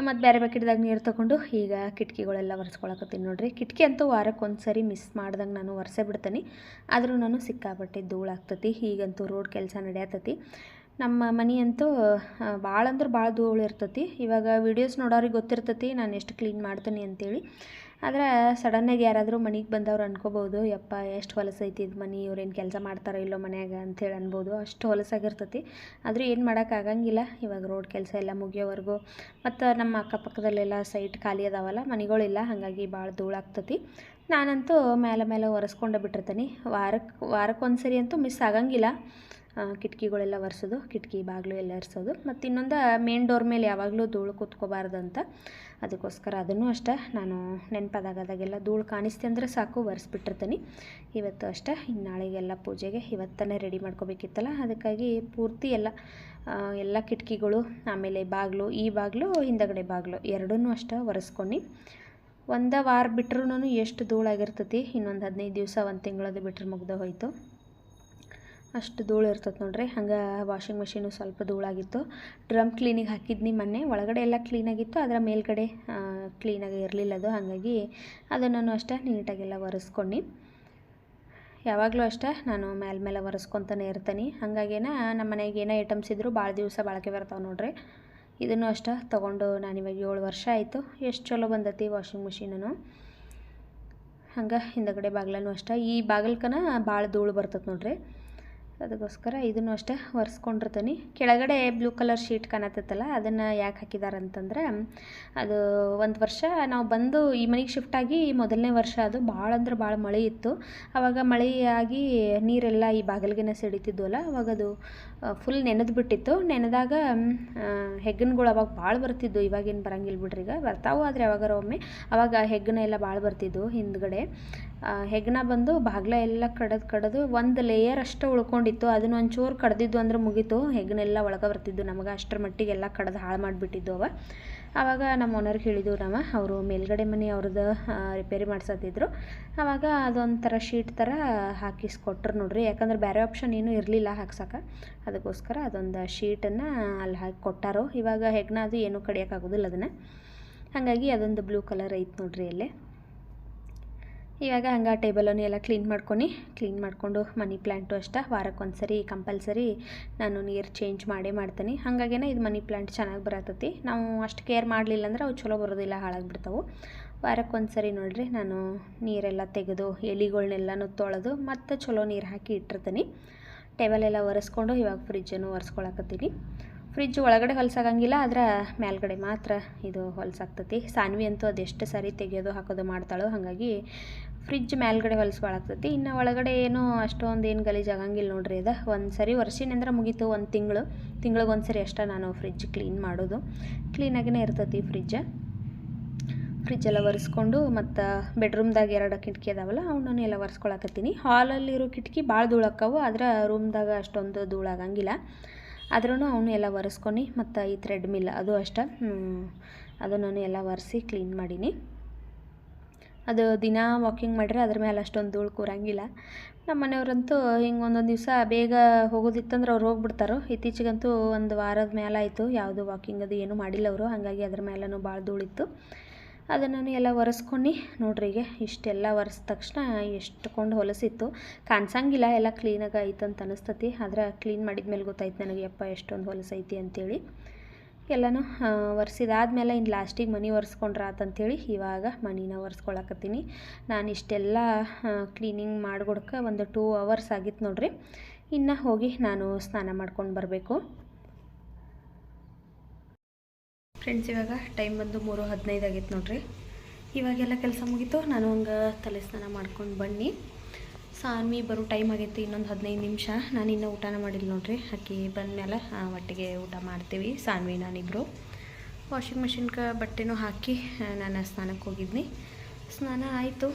ಮತ್ತು ಬೇರೆ ಬಕೆಟ್ದಾಗ ನೀರು ತೊಗೊಂಡು ಈಗ ಕಿಟಕಿಗಳೆಲ್ಲ ಒರೆಸ್ಕೊಳಕತ್ತೀನಿ ನೋಡ್ರಿ. ಕಿಟಕಿ ಅಂತೂ ವಾರಕ್ಕೆ ಒಂದು ಸರಿ ಮಿಸ್ ಮಾಡ್ದಂಗೆ ನಾನು ಒರೆಸೇ ಬಿಡ್ತೀನಿ. ಆದರೂ ನಾನು ಸಿಕ್ಕಾಪಟ್ಟೆ ಧೂಳಾಗ್ತತಿ. ಈಗಂತೂ ರೋಡ್ ಕೆಲಸ ನಡೆಯತ್ತತಿ. ನಮ್ಮ ಮನೆ ಅಂತೂ ಭಾಳ ಅಂದ್ರೆ ಭಾಳ ಧೂಳು ಇರ್ತತಿ. ಇವಾಗ ವೀಡಿಯೋಸ್ ನೋಡೋರಿಗೆ ಗೊತ್ತಿರ್ತತಿ ನಾನು ಎಷ್ಟು ಕ್ಲೀನ್ ಮಾಡ್ತೀನಿ ಅಂತೇಳಿ. ಆದರೆ ಸಡನ್ನಾಗಿ ಯಾರಾದರೂ ಮನೆಗೆ ಬಂದವ್ರು ಅನ್ಕೋಬೋದು, ಯಪ್ಪ ಎಷ್ಟು ಹೊಲಸೈತಿ ಇದು ಮನೆ, ಇವ್ರೇನು ಕೆಲಸ ಮಾಡ್ತಾರೋ ಇಲ್ಲೋ ಮನ್ಯಾಗ ಅಂಥೇಳಿ ಅನ್ಬೋದು. ಅಷ್ಟು ಹೊಲಸಾಗಿರ್ತತಿ. ಆದರೂ ಏನು ಮಾಡೋಕ್ಕಾಗಂಗಿಲ್ಲ. ಇವಾಗ ರೋಡ್ ಕೆಲಸ ಎಲ್ಲ ಮುಗಿಯೋವರೆಗೂ ಮತ್ತು ನಮ್ಮ ಅಕ್ಕಪಕ್ಕದಲ್ಲೆಲ್ಲ ಸೈಟ್ ಖಾಲಿ ಅದಾವಲ್ಲ, ಮನೆಗಳಿಲ್ಲ, ಹಾಗಾಗಿ ಭಾಳ ಧೂಳಾಗ್ತತಿ. ನಾನಂತೂ ಮೇಲೆ ಒರೆಸ್ಕೊಂಡೇ ಬಿಟ್ಟಿರ್ತೀನಿ. ವಾರಕ್ಕೆ ಒಂದು ಸರಿ ಅಂತೂ ಮಿಸ್ ಆಗಂಗಿಲ್ಲ ಕಿಟಕಿಗಳೆಲ್ಲ ಒರೆಸೋದು, ಕಿಟಕಿ ಬಾಗಿಲು ಎಲ್ಲ ಒರೆಸೋದು. ಮತ್ತು ಇನ್ನೊಂದು ಮೇನ್ ಡೋರ್ ಮೇಲೆ ಯಾವಾಗಲೂ ಧೂಳು ಕೂತ್ಕೋಬಾರ್ದಂತ, ಅದಕ್ಕೋಸ್ಕರ ಅದನ್ನು ಅಷ್ಟೇ ನಾನು ನೆನಪಾದಾಗದಾಗೆಲ್ಲ ಧೂಳು ಕಾಣಿಸ್ತೆ ಅಂದರೆ ಸಾಕು ಒರೆಸ್ಬಿಟ್ಟಿರ್ತೀನಿ. ಇವತ್ತು ಅಷ್ಟೇ. ಇನ್ನು ನಾಳೆಗೆಲ್ಲ ಪೂಜೆಗೆ ಇವತ್ತನೇ ರೆಡಿ ಮಾಡ್ಕೋಬೇಕಿತ್ತಲ್ಲ, ಅದಕ್ಕಾಗಿ ಪೂರ್ತಿ ಎಲ್ಲ ಕಿಟಕಿಗಳು ಆಮೇಲೆ ಬಾಗಿಲು, ಈ ಬಾಗಿಲು ಹಿಂದಗಡೆ ಬಾಗಿಲು ಎರಡನ್ನೂ ಅಷ್ಟೇ ಒರೆಸ್ಕೊಂಡು 1 ವಾರ ಬಿಟ್ರೂ ಎಷ್ಟು ಧೂಳಾಗಿರ್ತತಿ. ಇನ್ನೊಂದು 15 ದಿವಸ 1 ತಿಂಗಳದು ಬಿಟ್ಟರೆ ಮುಗ್ದು ಹೋಯಿತು. ಅಷ್ಟು ಧೂಳು ಇರ್ತದೆ ನೋಡ್ರಿ. ಹಂಗೆ ವಾಷಿಂಗ್ ಮಿಷಿನು ಸ್ವಲ್ಪ ಧೂಳಾಗಿತ್ತು. ಡ್ರಮ್ ಕ್ಲೀನಿಗೆ ಹಾಕಿದ್ನಿ ಮೊನ್ನೆ. ಒಳಗಡೆ ಎಲ್ಲ ಕ್ಲೀನಾಗಿತ್ತು, ಅದರ ಮೇಲ್ಗಡೆ ಕ್ಲೀನಾಗಿ ಇರಲಿಲ್ಲ ಅದು. ಹಾಗಾಗಿ ಅದನ್ನು ಅಷ್ಟೇ ನೀಟಾಗೆಲ್ಲ ಒರೆಸ್ಕೊಂಡು ಯಾವಾಗಲೂ ಅಷ್ಟೇ ನಾನು ಮೇಲೆ ಒರೆಸ್ಕೊತಾನೆ ಇರ್ತೀನಿ. ಹಾಗಾಗೇನ ನಮ್ಮ ಮನೆಗೆ ಏನೋ ಐಟಮ್ಸ್ ಇದ್ದರೂ ಭಾಳ ದಿವಸ ಬಾಳಿಕೆ ಬರ್ತಾವೆ ನೋಡ್ರಿ. ಇದನ್ನು ಅಷ್ಟೇ ತೊಗೊಂಡು ನಾನಿವಾಗ 7 ವರ್ಷ ಆಯಿತು. ಎಷ್ಟು ಚಲೋ ಬಂದತಿ ವಾಷಿಂಗ್ ಮಿಷಿನೂ. ಹಂಗೆ ಹಿಂದಗಡೆ ಬಾಗಿಲೂ ಅಷ್ಟೇ. ಈ ಬಾಗಿಲ್ಕನ ಭಾಳ ಧೂಳು ಬರ್ತದೆ ನೋಡ್ರಿ. ಅದಕ್ಕೋಸ್ಕರ ಇದನ್ನು ಅಷ್ಟೇ ಒರೆಸ್ಕೊಂಡಿರ್ತೀನಿ. ಕೆಳಗಡೆ ಬ್ಲೂ ಕಲರ್ ಶೀಟ್ ಕಾಣತ್ತಲ್ಲ, ಅದನ್ನು ಯಾಕೆ ಹಾಕಿದ್ದಾರೆ ಅಂತಂದ್ರೆ, ಅದು 1 ವರ್ಷ ನಾವು ಬಂದು ಈ ಮನೆಗೆ ಶಿಫ್ಟ್ ಆಗಿ ಮೊದಲನೇ ವರ್ಷ ಅದು ಭಾಳ ಅಂದ್ರೆ ಭಾಳ ಮಳೆ ಇತ್ತು. ಆವಾಗ ಮಳೆಯಾಗಿ ನೀರೆಲ್ಲ ಈ ಬಾಗಿಲಿಗೆನ ಸಿಡಿತಿದ್ವಲ್ಲ, ಅವಾಗ ಅದು ಫುಲ್ ನೆನೆದು ಬಿಟ್ಟಿತ್ತು. ನೆನೆದಾಗ ಹೆಗ್ಗನ್ಗಳು ಅವಾಗ ಭಾಳ ಬರ್ತಿದ್ವು. ಇವಾಗೇನು ಬರಂಗಿಲ್ಲ ಬಿಡ್ರಿ, ಈಗ ಬರ್ತಾವೆ, ಆದರೆ ಯಾವಾಗಾರ ಒಮ್ಮೆ ಅವಾಗ ಹೆಗ್ಗನ ಎಲ್ಲ ಭಾಳ ಬರ್ತಿದ್ವು ಹಿಂದ್ಗಡೆ. ಹೆಗ್ನ ಬಂದು ಬಾಗ್ಲ ಎಲ್ಲ ಕಡಿದು ಒಂದು ಲೇಯರ್ ಅಷ್ಟು ಉಳ್ಕೊಂಡಿತ್ತು. ಅದನ್ನು ಒಂಚೂರು ಕಡ್ದಿದ್ದು ಅಂದ್ರೆ ಮುಗೀತು, ಹೆಗ್ನೆಲ್ಲ ಒಳಗೆ ಬರ್ತಿದ್ದು ನಮಗೆ. ಅಷ್ಟರ ಮಟ್ಟಿಗೆಲ್ಲ ಕಡ್ದು ಹಾಳು ಮಾಡಿಬಿಟ್ಟಿದ್ದು ಅವ. ಆವಾಗ ನಮ್ಮ ಓನರ್ಗೆ ಹೇಳಿದ್ವು ನಾವು, ಅವರು ಮೇಲ್ಗಡೆ ಮನೆ ಅವ್ರದ್ದು ರಿಪೇರಿ ಮಾಡ್ಸತ್ತಿದ್ರು. ಆವಾಗ ಅದೊಂಥರ ಶೀಟ್ ಥರ ಹಾಕಿಸ್ಕೊಟ್ರು ನೋಡ್ರಿ. ಯಾಕಂದ್ರೆ ಬೇರೆ ಆಪ್ಷನ್ ಏನೂ ಇರಲಿಲ್ಲ ಹಾಕ್ಸೋಕೆ, ಅದಕ್ಕೋಸ್ಕರ ಅದೊಂದು ಶೀಟನ್ನು ಅಲ್ಲಿ ಹಾಕಿ ಕೊಟ್ಟಾರೋ. ಇವಾಗ ಹೆಗ್ನ ಅದು ಏನೂ ಕಡಿಯೋಕ್ಕಾಗೋದಿಲ್ಲ ಅದನ್ನು, ಹಾಗಾಗಿ ಅದೊಂದು ಬ್ಲೂ ಕಲರ್ ಐತೆ ನೋಡ್ರಿ ಅಲ್ಲೇ. ಇವಾಗ ಹಂಗೆ ಟೇಬಲನ್ನು ಎಲ್ಲ ಕ್ಲೀನ್ ಮಾಡಿಕೊಂಡು ಮನಿ ಪ್ಲ್ಯಾಂಟು ಅಷ್ಟೇ ವಾರಕ್ಕೊಂದು ಸರಿ ಕಂಪಲ್ಸರಿ ನಾನು ನೀರು ಚೇಂಜ್ ಮಾಡ್ತೀನಿ. ಹಾಗಾಗೇನೆ ಇದು ಮನಿ ಪ್ಲ್ಯಾಂಟ್ ಚೆನ್ನಾಗಿ ಬರತ್ತೈತಿ. ನಾವು ಅಷ್ಟು ಕೇರ್ ಮಾಡಲಿಲ್ಲ ಅಂದ್ರೆ ಅವು ಚಲೋ ಬರೋದಿಲ್ಲ, ಹಾಳಾಗಿಬಿಡ್ತಾವೆ. ವಾರಕ್ಕೊಂದು ಸರಿ ನೋಡಿರಿ ನಾನು ನೀರೆಲ್ಲ ತೆಗೆದು ಎಲೆಗಳ್ನೆಲ್ಲನೂ ತೊಳೆದು ಮತ್ತು ಚಲೋ ನೀರು ಹಾಕಿ ಇಟ್ಟಿರ್ತೀನಿ. ಟೇಬಲೆಲ್ಲ ಒರೆಸ್ಕೊಂಡು ಇವಾಗ ಫ್ರಿಜ್ಜನ್ನು ಒರೆಸ್ಕೊಳಕತ್ತೀನಿ. ಫ್ರಿಜ್ ಒಳಗಡೆ ಹೊಲಸಾಗಂಗಿಲ್ಲ, ಆದರೆ ಮೇಲ್ಗಡೆ ಮಾತ್ರ ಇದು ಹೊಲಸಾಗ್ತೈತಿ. ಸಾನ್ವಿ ಅಂತೂ ಅದೆಷ್ಟು ಸಾರಿ ತೆಗೆಯೋದು ಹಾಕೋದು ಮಾಡ್ತಾಳೋ, ಹಾಗಾಗಿ ಫ್ರಿಜ್ ಮೇಲ್ಗಡೆ ಹೊಲಸ್ಕೊಳಾಗ್ತೈತಿ. ಇನ್ನು ಒಳಗಡೆ ಏನೂ ಅಷ್ಟೊಂದು ಏನು ಗಲೀಜು ಆಗಂಗಿಲ್ಲ ನೋಡ್ರಿ. ಅದು ಒಂದು ಸರಿ ಒರೆಸಿನಂದ್ರೆ ಮುಗೀತು. ಒಂದು ತಿಂಗಳಿಗೊಂದು ಸರಿ ಅಷ್ಟೇ ನಾನು ಫ್ರಿಜ್ ಕ್ಲೀನ್ ಮಾಡೋದು. ಕ್ಲೀನಾಗಿಯೇ ಇರ್ತೈತಿ ಫ್ರಿಜ್ಜೆಲ್ಲ ಒರೆಸ್ಕೊಂಡು ಮತ್ತು ಬೆಡ್ರೂಮ್ದಾಗ 2 ಕಿಟಕಿ ಅದಾವಲ್ಲ ಅವನ್ನೂ ಎಲ್ಲ ಒರೆಸ್ಕೊಳಕತ್ತೀನಿ. ಹಾಲಲ್ಲಿರೋ ಕಿಟಕಿ ಭಾಳ ಧೂಳಾಕ್ಕವು, ಆದರೆ ರೂಮ್ದಾಗ ಅಷ್ಟೊಂದು ಧೂಳಾಗಂಗಿಲ್ಲ. ಆದ್ರೂ ಅವನು ಎಲ್ಲ ಒರೆಸ್ಕೊಂಡು ಮತ್ತು ಈ ಥ್ರೆಡ್ ಮಿಲ್ ಅದು ಅಷ್ಟೇ, ಅದನ್ನು ಎಲ್ಲ ಒರೆಸಿ ಕ್ಲೀನ್ ಮಾಡೀನಿ. ಅದು ದಿನ ವಾಕಿಂಗ್ ಮಾಡಿದ್ರೆ ಅದ್ರ ಮೇಲೆ ಅಷ್ಟೊಂದು ಧೂಳು ಕೂರಂಗಿಲ್ಲ. ನಮ್ಮ ಮನೆಯವ್ರಂತೂ ಹಿಂಗೆ ಒಂದೊಂದು ದಿವಸ ಬೇಗ ಹೋಗೋದಿತ್ತಂದ್ರೆ ಅವ್ರು ಹೋಗ್ಬಿಡ್ತಾರೋ. ಇತ್ತೀಚೆಗಂತೂ ಒಂದು ವಾರದ ಮೇಲೆ ಆಯಿತು ಯಾವುದು ವಾಕಿಂಗ್ ಅದು ಏನೂ ಮಾಡಿಲ್ಲ ಅವರು, ಹಾಗಾಗಿ ಅದ್ರ ಮೇಲೂ ಭಾಳ ಧೂಳಿತ್ತು. ಅದನ್ನು ಎಲ್ಲ ಒರೆಸ್ಕೊಂಡು ನೋಡ್ರಿ. ಈಗ ಇಷ್ಟೆಲ್ಲ ಒರೆಸಿದ ತಕ್ಷಣ ಎಷ್ಟುಕೊಂಡು ಹೊಲಸಿತ್ತು ಕಾಣಿಸಂಗಿಲ್ಲ, ಎಲ್ಲ ಕ್ಲೀನಾಗಿ ಐತೆ ಅಂತ ಅನಿಸ್ತತಿ. ಆದರೆ ಕ್ಲೀನ್ ಮಾಡಿದ ಮೇಲೆ ಗೊತ್ತಾಯ್ತು ನನಗೆ, ಯಪ್ಪ ಎಷ್ಟೊಂದು ಹೊಲಸೈತಿ ಅಂಥೇಳಿ. ಎಲ್ಲನೂ ಒರೆಸಿದಾದ್ಮೇಲೆ ಇನ್ನು ಲಾಸ್ಟಿಗೆ ಮನೆ ಒರೆಸ್ಕೊಂಡ್ರೆ ಆತಂಥೇಳಿ ಇವಾಗ ಮನಿನ ಒರೆಸ್ಕೊಳಕತ್ತೀನಿ. ನಾನು ಇಷ್ಟೆಲ್ಲ ಕ್ಲೀನಿಂಗ್ ಮಾಡ್ಕೊಡಕ್ಕೆ ಒಂದು 2 hours ಆಗಿತ್ತು ನೋಡ್ರಿ. ಇನ್ನು ಹೋಗಿ ನಾನು ಸ್ನಾನ ಮಾಡ್ಕೊಂಡು ಬರಬೇಕು. ಫ್ರೆಂಡ್ಸ್, ಇವಾಗ ಟೈಮ್ ಬಂದು 3:15 ಆಗೈತೆ ನೋಡ್ರಿ. ಇವಾಗೆಲ್ಲ ಕೆಲಸ ಮುಗೀತು. ನಾನು ಹಂಗೆ ತಲೆ ಸ್ನಾನ ಮಾಡ್ಕೊಂಡು ಬನ್ನಿ. ಸಾನ್ವಿ ಬರೋ ಟೈಮ್ ಆಗೈತಿ, ಇನ್ನೊಂದು 15 ನಿಮಿಷ. ನಾನು ಇನ್ನೂ ಊಟನ ಮಾಡಿಲ್ಲ ನೋಡ್ರಿ. ಅಕ್ಕಿ ಬಂದಮೇಲೆ ಒಟ್ಟಿಗೆ ಊಟ ಮಾಡ್ತೀವಿ ಸಾನ್ವಿ ನಾನಿಬ್ಬರು. ವಾಷಿಂಗ್ ಮಿಷಿನ್ಗೆ ಬಟ್ಟೆನೂ ಹಾಕಿ ನಾನು ಸ್ನಾನಕ್ಕೆ ಹೋಗಿದ್ನಿ. ಸ್ನಾನ ಆಯಿತು.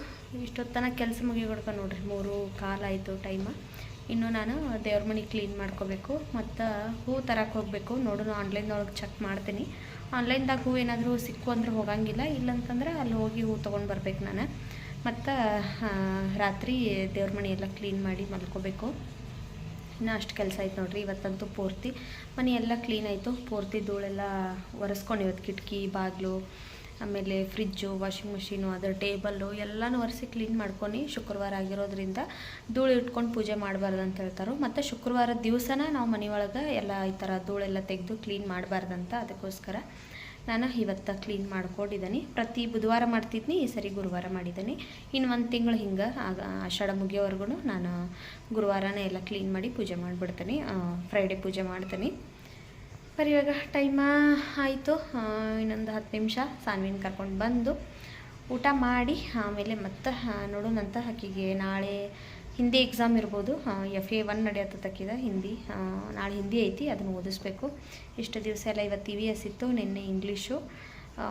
ಇಷ್ಟೊತ್ತನ ಕೆಲಸ ಮುಗಿಗೊಡ್ಕ ನೋಡ್ರಿ 3:15 ಆಯಿತು ಟೈಮ. ಇನ್ನು ನಾನು ದೇವ್ರ ಮನೆ ಕ್ಲೀನ್ ಮಾಡ್ಕೋಬೇಕು ಮತ್ತು ಹೂ ತರಕ್ಕೆ ಹೋಗಬೇಕು. ನೋಡೋಣ, ಆನ್ಲೈನ್ದೊಳಗೆ ಚೆಕ್ ಮಾಡ್ತೀನಿ. ಆನ್ಲೈನ್ದಾಗ ಹೂ ಏನಾದರೂ ಸಿಕ್ಕು ಅಂದ್ರೆ ಹೋಗಂಗಿಲ್ಲ, ಇಲ್ಲಂತಂದ್ರೆ ಅಲ್ಲಿ ಹೋಗಿ ಹೂ ತೊಗೊಂಡು ಬರ್ಬೇಕು ನಾನು. ಮತ್ತು ರಾತ್ರಿ ದೇವ್ರ ಮನೆ ಎಲ್ಲ ಕ್ಲೀನ್ ಮಾಡಿ ಮಲ್ಕೋಬೇಕು. ಇನ್ನೂ ಅಷ್ಟು ಕೆಲಸ ಆಯ್ತು ನೋಡ್ರಿ. ಇವತ್ತಂತೂ ಪೂರ್ತಿ ಮನೆ ಎಲ್ಲ ಕ್ಲೀನ್ ಆಯಿತು. ಪೂರ್ತಿ ಧೂಳೆಲ್ಲ ಒರೆಸ್ಕೊಂಡು ಇವತ್ತು ಕಿಟಕಿ ಬಾಗಿಲು ಆಮೇಲೆ ಫ್ರಿಜ್ಜು ವಾಷಿಂಗ್ ಮಿಷಿನು ಅದರ ಟೇಬಲ್ಲು ಎಲ್ಲನೂ ಒರೆಸಿ ಕ್ಲೀನ್ ಮಾಡ್ಕೊಂಡು, ಶುಕ್ರವಾರ ಆಗಿರೋದ್ರಿಂದ ಧೂಳು ಇಟ್ಕೊಂಡು ಪೂಜೆ ಮಾಡಬಾರ್ದು ಅಂತ ಹೇಳ್ತಾರೆ. ಮತ್ತು ಶುಕ್ರವಾರದ ದಿವಸನ ನಾವು ಮನೆಯೊಳಗೆ ಎಲ್ಲ ಈ ಥರ ಧೂಳೆಲ್ಲ ತೆಗೆದು ಕ್ಲೀನ್ ಮಾಡಬಾರ್ದಂತ, ಅದಕ್ಕೋಸ್ಕರ ನಾನು ಇವತ್ತು ಕ್ಲೀನ್ ಮಾಡ್ಕೊಂಡಿದ್ದೀನಿ. ಪ್ರತಿ ಬುಧವಾರ ಮಾಡ್ತಿದ್ನಿ, ಈ ಸರಿ ಗುರುವಾರ ಮಾಡಿದ್ದೀನಿ. ಇನ್ನು 1 ತಿಂಗಳು ಹಿಂಗೆ ಆಷಾಢ ಮುಗಿಯೋವರೆಗೂ ನಾನು ಗುರುವಾರನೇ ಎಲ್ಲ ಕ್ಲೀನ್ ಮಾಡಿ ಪೂಜೆ ಮಾಡಿಬಿಡ್ತೀನಿ. ಫ್ರೈಡೇ ಪೂಜೆ ಮಾಡ್ತೀನಿ. ಬರೀ ಇವಾಗ ಟೈಮ ಆಯಿತು, ಇನ್ನೊಂದು 10 ನಿಮಿಷ ಸಾನ್ವಿನ ಕರ್ಕೊಂಡು ಬಂದು ಊಟ ಮಾಡಿ ಆಮೇಲೆ ಮತ್ತೆ ನೋಡೋಣಂತ. ಆಕೆಗೆ ನಾಳೆ ಹಿಂದಿ ಎಕ್ಸಾಮ್ ಇರ್ಬೋದು. FA 1 ನಡೆಯತ್ತಕ್ಕಿದೆ ಹಿಂದಿ. ನಾಳೆ ಹಿಂದಿ ಐತಿ, ಅದನ್ನು ಓದಿಸ್ಬೇಕು. ಇಷ್ಟು ದಿವಸ ಎಲ್ಲ ಇವತ್ತು EVS ಇತ್ತು, ನಿನ್ನೆ ಇಂಗ್ಲೀಷು,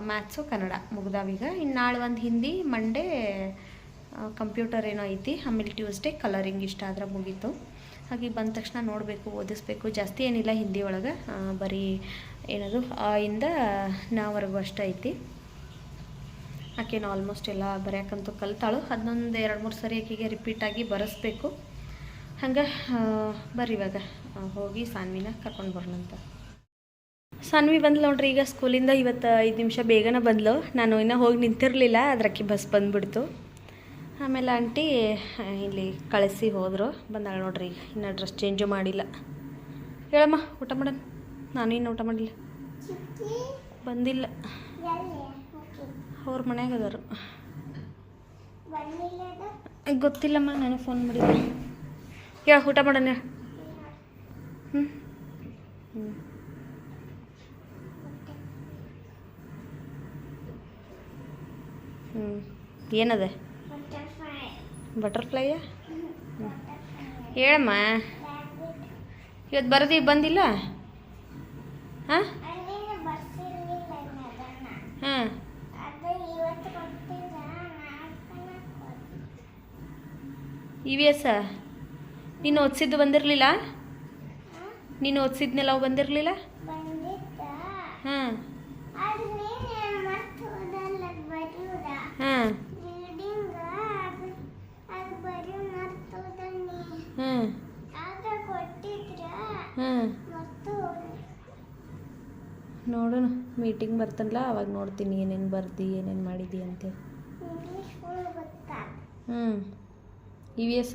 ಮ್ಯಾಥ್ಸು, ಕನ್ನಡ ಮುಗ್ದಾವೀಗ. ಇನ್ನು ನಾಳೆ ಒಂದು ಹಿಂದಿ, ಮಂಡೇ ಕಂಪ್ಯೂಟರ್ ಏನೋ ಐತಿ, ಆಮೇಲೆ ಟ್ಯೂಸ್ಡೇ ಕಲರಿಂಗ್. ಇಷ್ಟ ಆದ್ರೆ ಮುಗೀತು. ಹಾಗೆ ಬಂದ ತಕ್ಷಣ ನೋಡಬೇಕು, ಓದಿಸ್ಬೇಕು. ಜಾಸ್ತಿ ಏನಿಲ್ಲ ಹಿಂದಿ ಒಳಗೆ, ಬರೀ ಏನದು ಇಂದ ನಾವರೆಗೂ ಅಷ್ಟೇ ಐತಿ. ಆಕೆನು ಆಲ್ಮೋಸ್ಟ್ ಎಲ್ಲ ಬರೆಯೋಕ್ಕಂತೂ ಕಲ್ತಾಳು. ಅದನ್ನೊಂದು 2-3 ಸರಿ ಆಕೆಗೆ ರಿಪೀಟಾಗಿ ಬರೆಸ್ಬೇಕು. ಹಂಗೆ ಬರ್ರಿ ಇವಾಗ ಹೋಗಿ ಸಾನ್ವಿನ ಕರ್ಕೊಂಡು ಬರೋಣಂತ. ಸಾನ್ವಿ ಬಂದ್ಲು ನೋಡ್ರಿ ಈಗ ಸ್ಕೂಲಿಂದ. ಇವತ್ತು 5 ನಿಮಿಷ ಬೇಗನೆ ಬಂದ್ಲು. ನಾನು ಇನ್ನೂ ಹೋಗಿ ನಿಂತಿರಲಿಲ್ಲ, ಅದಕ್ಕೆ ಬಸ್ ಬಂದುಬಿಡ್ತು. ಆಮೇಲೆ ಆಂಟಿ ಇಲ್ಲಿ ಕಳಿಸಿ ಹೋದರು. ಬಂದಾಳೆ ನೋಡ್ರಿ, ಇನ್ನೂ ಡ್ರೆಸ್ ಚೇಂಜು ಮಾಡಿಲ್ಲ. ಹೇಳಮ್ಮ, ಊಟ ಮಾಡೋಣ. ನಾನು ಇನ್ನು ಊಟ ಮಾಡಿಲ್ಲ, ಬಂದಿಲ್ಲ, ಅವ್ರ ಮನ್ಯಾಗ ಅದಾರು. ಗೊತ್ತಿಲ್ಲಮ್ಮ, ನಾನು ಫೋನ್ ಮಾಡಿದ್ದೆ. ಹೇಳ, ಊಟ ಮಾಡೋಣ. ಏನದೆ ಬಟರ್ಫ್ಲೈಯ? ಹೇಳಮ್ಮ, ಇವತ್ತು ಬಂದಿಲ್ಲ? ಹಾಂ ಹಾಂ EVS ನೀನು ಓದಿಸಿದ್ದು ಬಂದಿರಲಿಲ್ಲ? ನೀನು ಓದಿಸಿದ್ನೆಲ್ಲ ಅವು ಬಂದಿರಲಿಲ್ಲ? ಹಾಂ ಹಾಂ ಹಾಂ ನೋಡೋಣ, ಮೀಟಿಂಗ್ ಬರ್ತನಲ್ಲ ಅವಾಗ ನೋಡ್ತೀನಿ ಏನೇನು ಬರ್ದಿ ಏನೇನು ಮಾಡಿದಿ ಅಂತೇಳಿ. EVS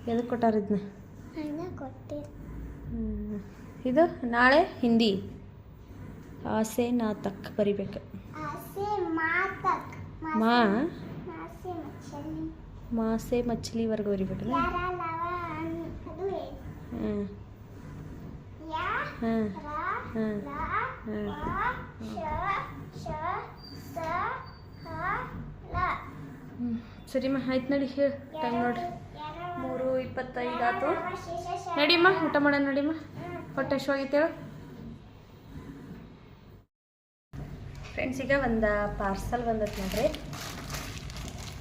ಎದಕ್ಕೆ ಕೊಟ್ಟಾರ ಇದನ್ನ? ಇದು ನಾಳೆ ಹಿಂದಿ ಆಸೆ ನಾತಕ್ ಬರಿಬೇಕು. ಮಾಸೆ ಮಚ್ಲಿವರೆಗೂ ಬರಿಬೇಕು. ಸರಿಮ್ಮ, ಆಯ್ತು ನಡಿ, ಹೇಳಿ ಟೈಮ್ ನೋಡ್ರಿ 3:25 ಆಯ್ತು. ನಡಿಮ್ಮ ಊಟ ಮಾಡೋಣ. ನಡಿಮ್ಮ, ಹೊಟ್ಟೆ ಹಶ್ವಾಗೈತೇಳು. ಫ್ರೆಂಡ್ಸ್, ಈಗ ಒಂದು ಪಾರ್ಸಲ್ ಬಂದತ್ತೆ ನೋಡ್ರಿ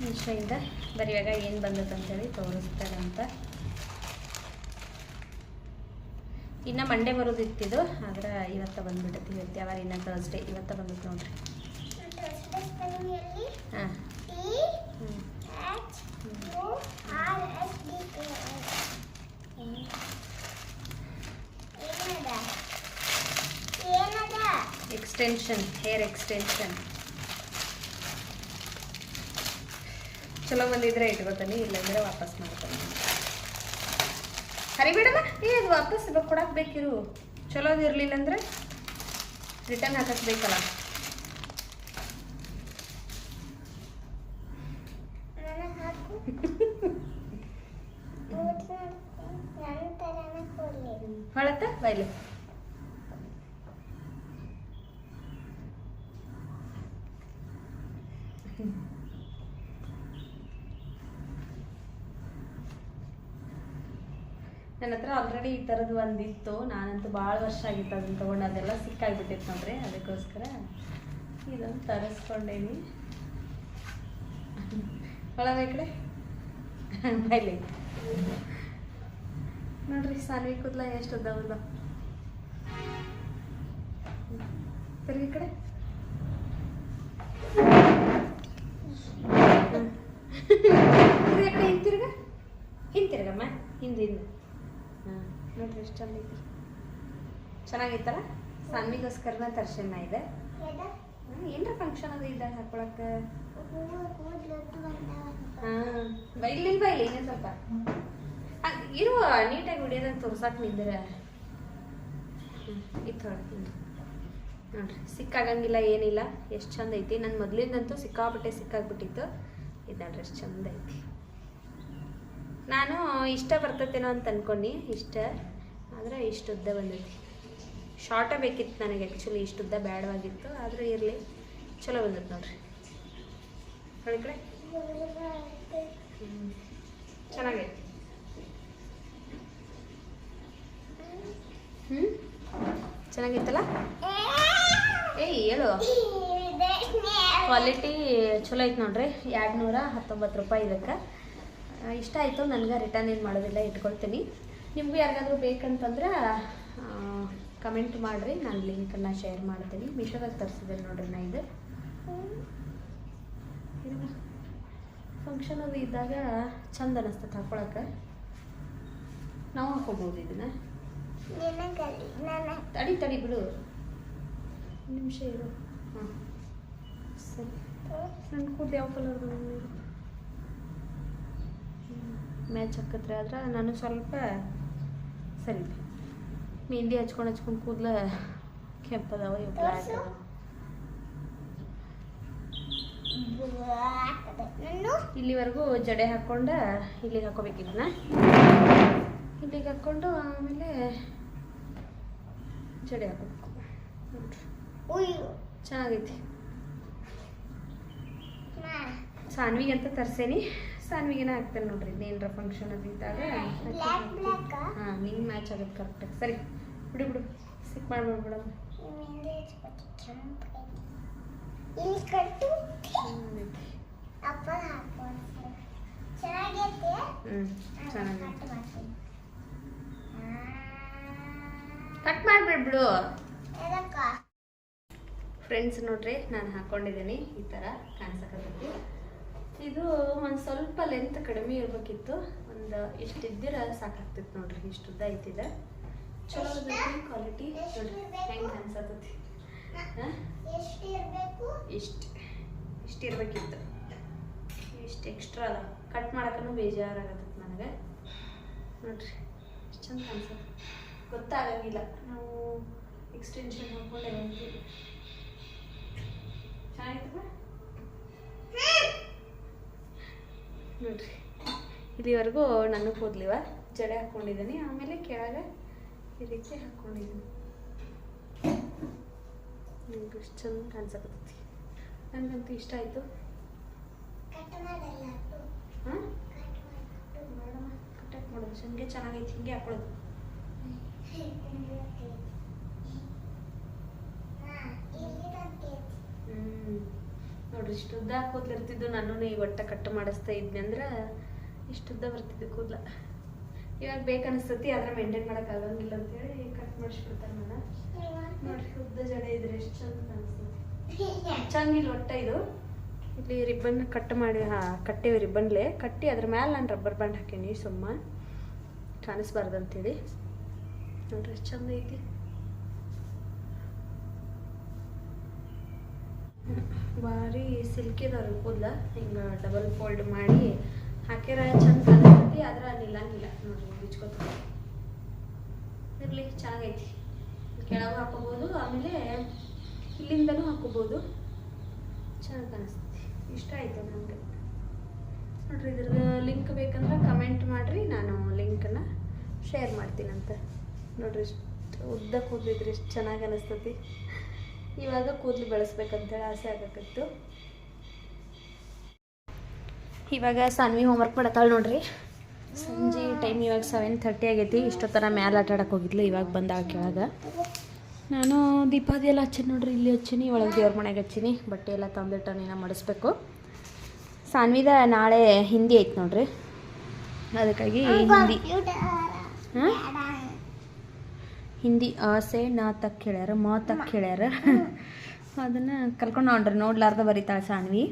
ಮೀಶೋಯಿಂದ. ಬರೀವಾಗ ಏನು ಬಂದತ್ತೆ ಅಂತೇಳಿ ತೋರಿಸ್ತಾರಂತ. ಇನ್ನು ಮಂಡೇ ಬರೋದಿತ್ತಿದು, ಆದ್ರೆ ಇವತ್ತು ಬಂದ್ಬಿಟ್ಟೈತಿ. ಇವತ್ತು ಯಾವಾಗ? ಇನ್ನು ಥರ್ಸ್ಡೇ. ಇವತ್ತು ಬಂದತ್ತೆ ನೋಡ್ರಿ. ಹಾಂ ಎಕ್ಸ್ಟೆನ್ಷನ್, ಹೇರ್ ಎಕ್ಸ್ಟೆನ್ಷನ್. ಚಲೋ ಬಂದಿದ್ರೆ ಇಟ್ಕೋತಾನೆ, ಇಲ್ಲಾಂದ್ರೆ ವಾಪಸ್ ಮಾಡ್ತಾನೆ. ಹರಿಬೇಡಮ್ಮ, ಅದು ವಾಪಸ್ ಕೊಡಕ್ಕೆ ಬೇಕಿರು. ಚಲೋದು ಇರಲಿಲ್ಲ ಅಂದ್ರೆ ರಿಟರ್ನ್ ಹಾಕಕ್ಕೆ ಬೇಕಲ್ಲ. ಹೊಳತ್ತ ಬೈಲೆ. ನನ್ನ ಹತ್ರ ಆಲ್ರೆಡಿ ಈ ಥರದ್ದು ಒಂದಿತ್ತು. ನಾನಂತೂ ಭಾಳ ವರ್ಷ ಆಗಿತ್ತು ಅದನ್ನು ತೊಗೊಂಡು. ಅದೆಲ್ಲ ಸಿಕ್ಕಾಗಿಬಿಟ್ಟಿತ್ತು ನೋಡ್ರಿ. ಅದಕ್ಕೋಸ್ಕರ ಇದನ್ನು ತರಿಸ್ಕೊಂಡೇನಿ. ಒಳಗೆ ಈ ಕಡೆ ಬೈಲಿ ನೋಡ್ರಿ. ಸಾನ್ವಿ ಕೂದಲ ಎಷ್ಟು ಉದ್ದಾವಲ್ಲ. ತಿರುಗಿ ಕಡೆ ಹಿಂತಿರ್ಗ, ಹಿಂತಿರ್ಗಮ್ಮ, ಹಿಂದಿಂದ. ಹಾಂ ನೋಡ್ರಿ ಎಷ್ಟು ಚಂದ ಐತಿ. ಚೆನ್ನಾಗೈತಲ್ಲ. ಸಾನ್ವಿಗೋಸ್ಕರನ ತರ್ಸನ್ನ ಇದೆ. ಏನರ ಫಂಕ್ಷನ್ ಅದು ಇದ್ದಾಗ ಹಾಕೊಳಕ್ಕೆ. ಹಾಂ ಬೈಲಿ ಬೈಲಿ ಇನ್ನೇ ಸ್ವಲ್ಪ ಇರುವ ನೀಟಾಗಿ ವಿಡಿಯೋದಾಗ ತೋರ್ಸಕ್ಕೆ ನಿಂದ್ರೆ ಇತ್ತು ಹೊಡ್ತೀನಿ ನೋಡ್ರಿ. ಸಿಕ್ಕಾಗಂಗಿಲ್ಲ ಏನಿಲ್ಲ. ಎಷ್ಟು ಚಂದ ಐತಿ. ನನ್ನ ಮೊದಲಿಂದಂತೂ ಸಿಕ್ಕಾಬಿಟ್ಟೆ ಸಿಕ್ಕಾಗ್ಬಿಟ್ಟಿತ್ತು. ಇದು ನೋಡ್ರಿ ಎಷ್ಟು ಚಂದ ಐತಿ. ನಾನು ಇಷ್ಟ ಬರ್ತೈತೇನೋ ಅಂತ ಅಂದ್ಕೊಂಡು ಆದರೆ ಇಷ್ಟು ಉದ್ದ ಬಂದೈತಿ. ಶಾರ್ಟೇ ಬೇಕಿತ್ತು ನನಗೆ ಆ್ಯಕ್ಚುಲಿ. ಇಷ್ಟು ಉದ್ದ ಬೇಡವಾಗಿತ್ತು, ಆದರೂ ಇರಲಿ, ಚಲೋ ಬಂದೈತೆ ನೋಡ್ರಿ. ನೋಡಿ ಕಡೆ ಚೆನ್ನಾಗೈತಿ. ಚೆನ್ನಾಗಿತ್ತಲ್ಲ. ಏಯ್ ಹೇಳು. ಕ್ವಾಲಿಟಿ ಚಲೋ ಐತೆ ನೋಡ್ರಿ. 219 ರೂಪಾಯಿ ಇದಕ್ಕೆ. ಇಷ್ಟ ಆಯಿತು ನನಗೆ. ರಿಟರ್ನ್ ಏನು ಮಾಡೋದಿಲ್ಲ, ಇಟ್ಕೊಳ್ತೀನಿ. ನಿಮಗೂ ಯಾರಿಗಾದ್ರೂ ಬೇಕಂತಂದ್ರೆ ಕಮೆಂಟ್ ಮಾಡಿರಿ, ನಾನು ಲಿಂಕನ್ನು ಶೇರ್ ಮಾಡ್ತೀನಿ. ಮೀಶೋದಾಗ ತರಿಸಿದೆ ನೋಡ್ರಿ ನಾ. ಇದು ಫಂಕ್ಷನ್ ಅದು ಇದ್ದಾಗ ಚಂದ ಅನ್ನಿಸ್ತದೆ ಹಾಕೊಳಕ್ಕೆ. ನಾವು ಹಾಕೋಬೋದು ಇದನ್ನು. ತಡಿ ಬಿಡು, ನಿಮಿಷ ಇರು. ಹಾಂ ಸರಿ. ನನ್ನ ಕೂದಲು ಯಾವ ಕಲರ್ ಮ್ಯಾಚ್ ಹಾಕಿದ್ರೆ ಆದ್ರೆ ನಾನು ಸ್ವಲ್ಪ ಸರಿ ಮೆಹಂದಿ ಹಚ್ಕೊಂಡು ಕೂದಲು ಕೆಂಪದವ, ಇವು ಬ್ಲ್ಯಾಕ್ ಅದಾವ. ಇಲ್ಲಿವರೆಗೂ ಜಡೆ ಹಾಕ್ಕೊಂಡು ಇಲ್ಲಿಗೆ ಹಾಕೋಬೇಕಿದ್ನ. ಇಲ್ಲಿಗೆ ಹಾಕ್ಕೊಂಡು ಆಮೇಲೆ ಜಡೆ ಹಾಕೋಬೇಕು ನೋಡ್ರಿ. ಚೆನ್ನಾಗೈತಿ. ಸಾನ್ವಿಗೆ ಅಂತ ತರ್ಸೇನಿ. ಸಾನ್ವಿಗೆನ ಹಾಕ್ತೇನೆ ನೋಡ್ರಿ. ಇನ್ನೇನರ ಫಂಕ್ಷನ್ ಅದು ಇದ್ದಾಗ ಹಾಂ ನಿಂಗೆ ಮ್ಯಾಚ್ ಆಗುತ್ತೆ ಕರೆಕ್ಟಾಗಿ. ಸರಿ ಬಿಡು ಸಿಕ್ ಮಾಡ್ಬಿಡಮ್ಮ. ಚೆನ್ನಾಗಿ ಕಟ್ ಮಾಡಿಬಿಡ್ಬಿಡು ಫ್ರೆಂಡ್ಸ್. ನೋಡ್ರಿ ನಾನು ಹಾಕ್ಕೊಂಡಿದ್ದೀನಿ, ಈ ಥರ ಕಾಣಿಸಕತ್ತೈತಿ. ಇದು ಒಂದು ಸ್ವಲ್ಪ ಲೆಂತ್ ಕಡಿಮೆ ಇರಬೇಕಿತ್ತು, ಒಂದು ಇಷ್ಟು ಇದ್ದಿರ ಸಾಕಾಗ್ತಿತ್ತು ನೋಡ್ರಿ. ಇಷ್ಟು ಉದ್ದ ಐತಿದ, ಚಲೋ ಇರ್ತೈತಿ ಕ್ವಾಲಿಟಿ. ನೋಡ್ರಿ ಹೆಂಗೆ ಕಾಣಿಸತೈತಿ. ಇಷ್ಟು ಇರಬೇಕಿತ್ತು, ಇಷ್ಟು ಎಕ್ಸ್ಟ್ರಾ ಅಲ್ಲ. ಕಟ್ ಮಾಡೋಕ್ಕೂ ಬೇಜಾರಾಗತ್ತೈತಿ ನನಗೆ. ನೋಡ್ರಿ ಎಷ್ಟು ಚಂದ ಕಾಣಿಸತ್ತೆ, ಗೊತ್ತಾಗಂಗಿಲ್ಲ. ನಾವು ಎಕ್ಸ್ಟೆನ್ಷನ್ ಹಾಕ್ಕೊಂಡೆ ಚೆನ್ನಾಗಿತ್ತಪ್ಪ. ನೋಡ್ರಿ ಇಲ್ಲಿವರೆಗೂ ನಾನು ಕೂದಲಿವ ಜಡೆ ಹಾಕ್ಕೊಂಡಿದ್ದೀನಿ, ಆಮೇಲೆ ಕೆಳಗೆ ಈ ರೀತಿ ಹಾಕ್ಕೊಂಡಿದ್ದೀನಿ. ನಿಮ್ಗೆ ಇಷ್ಟು ಚಂದ ಕಾಣಿಸಕತ್ತೈತಿ. ನನಗಂತೂ ಇಷ್ಟ ಆಯಿತು. ಹಾಂ ಮಾಡೋಣ, ಕಟ್ಟಾಕ್ ಮಾಡೋದು. ಹಿಂಗೆ ಚೆನ್ನಾಗೈತಿ, ಹಿಂಗೆ ಹಾಕೊಳ್ಳೋದು. ನೋಡ್ರಿ ಇಷ್ಟು ಉದ್ದ ಕೂದಲಿರ್ತಿದ್ದು. ನಾನು ಈ ಒಟ್ಟ ಕಟ್ ಮಾಡಿಸ್ತಾ ಇದ್ನಿ ಅಂದ್ರೆ ಇಷ್ಟು ಉದ್ದ ಬರ್ತಿದ್ದು ಕೂದಲ. ಇವಾಗ ಬೇಕನ್ನಿಸ್ತತಿ, ಆದ್ರೆ ಮೇಂಟೈನ್ ಮಾಡೋಕ್ಕಾಗಂಗಿಲ್ಲ ಅಂತೇಳಿ ಕಟ್ ಮಾಡಿಸ್ಬಿಡ್ತಾರೆ ನಾನು. ನೋಡ್ರಿ ಉದ್ದ ಜಡೆ ಇದ್ರೆ ಎಷ್ಟು ಚಂದ ಕಾಣಿಸ್ತತಿ. ಚಂಗಿಲ್ಲ ಒಟ್ಟ. ಇದು ಇಲ್ಲಿ ರಿಬ್ಬನ್ ಕಟ್ ಮಾಡಿ ಕಟ್ಟೇವಿ. ರಿಬ್ಬನ್ಲೆ ಕಟ್ಟಿ ಅದ್ರ ಮ್ಯಾಲೆ ನಾನು ರಬ್ಬರ್ ಬ್ಯಾಂಡ್ ಹಾಕೀನಿ ಸುಮ್ಮ ಕಾಣಿಸ್ಬಾರ್ದು ಅಂತೇಳಿ. ನೋಡ್ರಿ ಎಷ್ಟು ಚಂದ ಐತಿ. ಭಾರಿ ಸಿಲ್ಕಿದವ್ರು ಕೂದಲ. ಹಿಂಗೆ ಡಬಲ್ ಫೋಲ್ಡ್ ಮಾಡಿ ಹಾಕ್ಯಾರ ಚಂದ ಕಾಣಿಸ್ತೈತಿ, ಆದ್ರೆ ನಿಲ್ಲಂಗಿಲ್ಲ. ನೋಡ್ರಿ ಬಿಚ್ಕೋತ ಇರಲಿ, ಚೆನ್ನಾಗೈತಿ. ಕೆಳಗೆ ಹಾಕೋಬೋದು, ಆಮೇಲೆ ಇಲ್ಲಿಂದನೂ ಹಾಕೋಬೋದು. ಚೆನ್ನಾಗಿ ಕಾಣಿಸ್ತೈತಿ. ಇಷ್ಟ ಆಯಿತು ನನಗೆ. ನೋಡ್ರಿ ಇದ್ರದ್ದು ಲಿಂಕ್ ಬೇಕಂದ್ರೆ ಕಮೆಂಟ್ ಮಾಡಿರಿ, ನಾನು ಲಿಂಕನ್ನು ಶೇರ್ ಮಾಡ್ತೀನಂತ. ನೋಡ್ರಿ ಇಷ್ಟು ಉದ್ದ ಕೂದಲಿದ್ರೆ ಎಷ್ಟು ಚೆನ್ನಾಗಿ ಅನಿಸ್ತೈತಿ. ಇವಾಗ ಕೂದಲು ಬೆಳೆಸ್ಬೇಕಂತೇಳಿ ಆಸೆ ಆಗತ್ತಿತ್ತು. ಇವಾಗ ಸಾನ್ವಿ ಹೋಮ್ವರ್ಕ್ ಮಾಡತ್ತಾಳೆ ನೋಡ್ರಿ. ಸಂಜೆ ಟೈಮ್ ಇವಾಗ 7:30 ಆಗೈತಿ. ಇಷ್ಟೊತ್ತರ ಮ್ಯಾಲೆ ಆಟ ಆಡಕ್ಕೆ ಹೋಗಿದ್ಲು, ಇವಾಗ ಬಂದಾಳ ಕೆಳಗೆ. ನಾನು ದೀಪಾದಿ ಎಲ್ಲ ಹಚ್ಚೀನಿ ನೋಡ್ರಿ. ಇಲ್ಲಿ ಹಚ್ಚೀನಿ, ಒಳಗೆ ದೇವ್ರ ಮನೆಗೆ ಹಚ್ಚೀನಿ. ಬಟ್ಟೆ ಎಲ್ಲ ತಂದಿಟ್ಟು ನೀನು ಮಾಡಿಸ್ಬೇಕು. ಸಾನ್ವಿದ ನಾಳೆ ಹಿಂದಿ ಐತೆ ನೋಡ್ರಿ, ಅದಕ್ಕಾಗಿ ಹಿಂದಿ ಆಸೆ ನಾ ತಕ್ಕ ಹೇಳ್ಯಾರ, ಮಾ ತಕ್ಕ ಹೇಳ್ಯಾರ. ಅದನ್ನು ಕಲ್ಕೊಂಡು ನೋಡ್ರಿ, ನೋಡ್ಲಾರ್ದ ಬರೀತಾಳೆ ಸಾನ್ವಿ.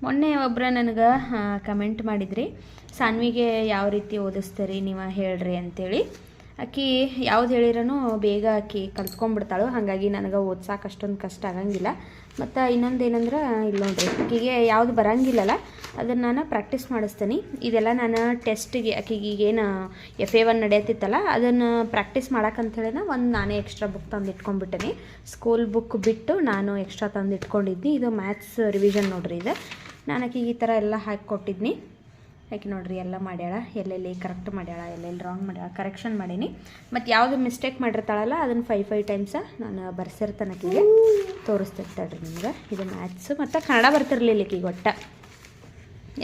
ಮೊನ್ನೆ ಒಬ್ಬರ ನನಗೆ ಕಮೆಂಟ್ ಮಾಡಿದ್ರಿ, ಸಾನ್ವಿಗೆ ಯಾವ ರೀತಿ ಓದಿಸ್ತೀರಿ ನೀವು ಹೇಳ್ರಿ ಅಂತೇಳಿ. ಆಕಿ ಯಾವ್ದು ಹೇಳಿರೋನು ಬೇಗ ಆಕಿ ಕಲ್ತ್ಕೊಂಡ್ಬಿಡ್ತಾಳು. ಹಾಗಾಗಿ ನನಗೆ ಓದ್ಸಕ್ಕೆ ಅಷ್ಟೊಂದು ಕಷ್ಟ ಆಗಂಗಿಲ್ಲ. ಮತ್ತು ಇನ್ನೊಂದು ಏನಂದ್ರೆ ಇಲ್ಲಿ ನೋಡ್ರಿ, ಆಕಿಗೆ ಯಾವುದು ಬರೋಂಗಿಲ್ಲಲ್ಲ ಅದನ್ನು ನಾನು ಪ್ರಾಕ್ಟೀಸ್ ಮಾಡಿಸ್ತೀನಿ. ಇದೆಲ್ಲ ನಾನು ಟೆಸ್ಟಿಗೆ ಆಕಿಗೆ ಈಗೇನು FA1 ನಡೆಯತ್ತಿತ್ತಲ್ಲ ಅದನ್ನು ಪ್ರಾಕ್ಟೀಸ್ ಮಾಡೋಕ್ಕಂಥೇಳಿ ಒಂದು ನಾನೇ ಎಕ್ಸ್ಟ್ರಾ ಬುಕ್ ತಂದು ಇಟ್ಕೊಂಡ್ಬಿಟ್ಟೇನಿ. ಸ್ಕೂಲ್ ಬುಕ್ ಬಿಟ್ಟು ನಾನು ಎಕ್ಸ್ಟ್ರಾ ತಂದು ಇಟ್ಕೊಂಡಿದ್ನಿ. ಇದು ಮ್ಯಾಥ್ಸ್ ರಿವಿಷನ್ ನೋಡ್ರಿ. ಇದು ನಾನು ಆಕಿಗೆ ಈ ಥರ ಎಲ್ಲ ಹಾಕಿ ಕೊಟ್ಟಿದ್ನಿ. ಆಕೆ ನೋಡ್ರಿ ಎಲ್ಲ ಮಾಡ್ಯಾಳ, ಎಲ್ಲೆಲ್ಲಿ ಕರೆಕ್ಟ್ ಮಾಡ್ಯಾಳ, ಎಲ್ಲೆಲ್ಲಿ ರಾಂಗ್ ಮಾಡ್ಯಾಳ, ಕರೆಕ್ಷನ್ ಮಾಡೀನಿ. ಮತ್ತು ಯಾವುದು ಮಿಸ್ಟೇಕ್ ಮಾಡಿರ್ತಾಳಲ್ಲ ಅದನ್ನು 5 ಟೈಮ್ಸ ನಾನು ಬರ್ಸಿರ್ತಾನೆ ಆಕಿಗೆ ತೋರಿಸ್ತಿರ್ತಾಳ್ರಿ ನಿಮ್ಗೆ. ಇದು ಮ್ಯಾಥ್ಸು ಮತ್ತು ಕನ್ನಡ ಬರ್ತಿರ್ಲಿಲ್ಲ ಈಕಿಗೆ ಒಟ್ಟ.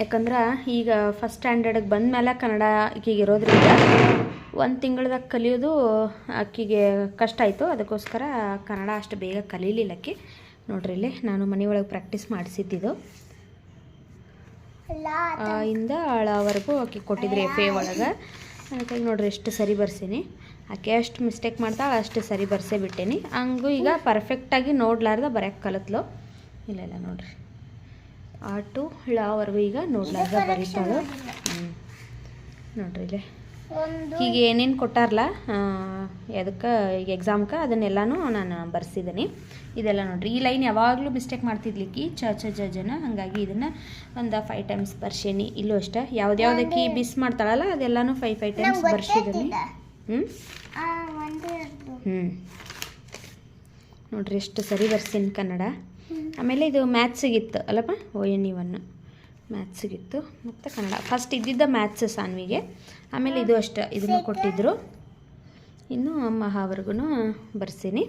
ಯಾಕಂದ್ರೆ ಈಗ ಫಸ್ಟ್ ಸ್ಟ್ಯಾಂಡರ್ಡಿಗೆ ಬಂದ ಮೇಲೆ ಕನ್ನಡ ಈಕಿಗೆ ಇರೋದ್ರಿಂದ 1 ತಿಂಗಳದಾಗ ಕಲಿಯೋದು ಆಕಿಗೆ ಕಷ್ಟ ಆಯಿತು. ಅದಕ್ಕೋಸ್ಕರ ಕನ್ನಡ ಅಷ್ಟು ಬೇಗ ಕಲೀಲಿಲ್ಲ ಆಕಿ. ನೋಡ್ರಿ ಇಲ್ಲಿ ನಾನು ಮನೆಯೊಳಗೆ ಪ್ರಾಕ್ಟೀಸ್ ಮಾಡಿಸಿದ್ದಿದ್ದು ಇಂದ ಆಳವರೆಗೂ ಆಕೆ ಕೊಟ್ಟಿದ್ರಿ FA ಒಳಗೆ. ಅದಕ್ಕಾಗಿ ನೋಡ್ರಿ ಎಷ್ಟು ಸರಿ ಬರ್ಸೀನಿ. ಆಕೆ ಅಷ್ಟು ಮಿಸ್ಟೇಕ್ ಮಾಡ್ತಾಳೆ, ಅಷ್ಟು ಸರಿ ಬರ್ಸೇ ಬಿಟ್ಟೇನಿ. ಹಂಗೂ ಈಗ ಪರ್ಫೆಕ್ಟಾಗಿ ನೋಡ್ಲಾರ್ದ ಬರೆಯೋಕ್ಕೆ ಕಲಿತ್ಲು. ಇಲ್ಲ ನೋಡ್ರಿ ಆ ಟು ಳವರೆಗೂ ಈಗ ನೋಡ್ಲಾರ್ದ ಬರೀತಾಳು. ನೋಡ್ರಿ ಇಲ್ಲಿ ಈಗ ಏನೇನು ಕೊಟ್ಟಾರಲ್ಲ ಅದಕ್ಕೆ ಈಗ ಎಕ್ಸಾಮ್ಗೆ ಅದನ್ನೆಲ್ಲನೂ ನಾನು ಬರ್ಸಿದ್ದೀನಿ. ಇದೆಲ್ಲ ನೋಡ್ರಿ, ಈ ಲೈನ್ ಯಾವಾಗಲೂ ಮಿಸ್ಟೇಕ್ ಮಾಡ್ತಿದ್ಲಿಕ್ಕಿ ಜನ. ಹಾಗಾಗಿ ಇದನ್ನು ಒಂದು 5 ಟೈಮ್ಸ್ ಬರ್ಸೀನಿ. ಇಲ್ಲೂ ಅಷ್ಟೇ ಯಾವ್ದ್ಯಾವ್ದಕ್ಕೆ ಬಿಸ್ ಮಾಡ್ತಾಳಲ್ಲ ಅದೆಲ್ಲನೂ 5 ಟೈಮ್ಸ್ ಬರ್ಸಿದ್ದೀನಿ. ನೋಡ್ರಿ ಎಷ್ಟು ಸರಿ ಬರ್ಸೀನಿ ಕನ್ನಡ. ಆಮೇಲೆ ಇದು ಮ್ಯಾಥ್ಸಿಗಿತ್ತು ಅಲ್ಲಪ್ಪ, ONE1 ಮ್ಯಾಥ್ಸಿಗಿತ್ತು ಮತ್ತು ಕನ್ನಡ. ಫಸ್ಟ್ ಇದ್ದಿದ್ದ ಮ್ಯಾಥ್ಸ್ ಸಾನ್ವಿಗೆ, ಆಮೇಲೆ ಇದು ಅಷ್ಟೇ ಇದನ್ನು ಕೊಟ್ಟಿದ್ದರು. ಇನ್ನು ಮಹಾವರೆಗೂ ಬರ್ಸೀನಿ.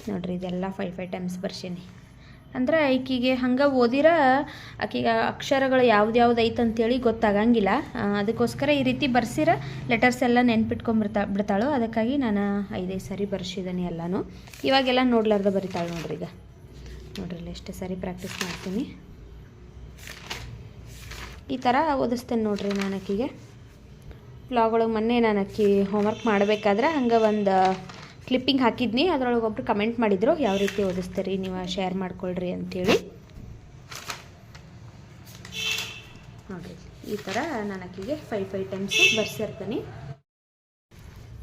ನೋಡ್ರಿ ಇದೆಲ್ಲ 5 ಟೈಮ್ಸ್ ಬರ್ಸೀನಿ. ಅಂದ್ರೆ ಆಕಿಗೆ ಹಂಗೆ ಓದಿರ ಆಕಿಗೆ ಅಕ್ಷರಗಳು ಯಾವ್ದು ಐತೆ ಅಂತೇಳಿ ಗೊತ್ತಾಗಂಗಿಲ್ಲ. ಅದಕ್ಕೋಸ್ಕರ ಈ ರೀತಿ ಬರ್ಸಿರ ಲೆಟರ್ಸ್ ಎಲ್ಲ ಬಿಡ್ತಾಳು. ಅದಕ್ಕಾಗಿ ನಾನು 5 ಸರಿ ಬರ್ಸಿದ್ದೀನಿ ಎಲ್ಲನೂ. ಇವಾಗೆಲ್ಲ ನೋಡ್ಲಾರ್ದ ಬರಿತಾಳೆ ನೋಡ್ರಿ. ಈಗ ನೋಡ್ರಿ ಎಷ್ಟೇ ಸರಿ ಪ್ರಾಕ್ಟೀಸ್ ಮಾಡ್ತೀನಿ. ಈ ಥರ ಓದಿಸ್ತೇನೆ ನೋಡ್ರಿ ನಾನು ಆಕಿಗೆ. ವ್ಲಾಗ್ ಒಳಗೆ ಮೊನ್ನೆ ನಾನು ಆಕಿ ಹೋಮ್ವರ್ಕ್ ಮಾಡಬೇಕಾದ್ರೆ ಹಂಗೆ ಒಂದು ಕ್ಲಿಪ್ಪಿಂಗ್ ಹಾಕಿದ್ನಿ. ಅದರೊಳಗೆ ಒಬ್ರು ಕಮೆಂಟ್ ಮಾಡಿದ್ರು, ಯಾವ ರೀತಿ ಓದಿಸ್ತೀರಿ ನೀವು, ಶೇರ್ ಮಾಡ್ಕೊಳ್ರಿ ಅಂಥೇಳಿ. ನೋಡಿರಿ ಈ ಥರ ನಾನು ಆಕಿಗೆ 5 ಟೈಮ್ಸು ಬರ್ಸಿರ್ತೀನಿ.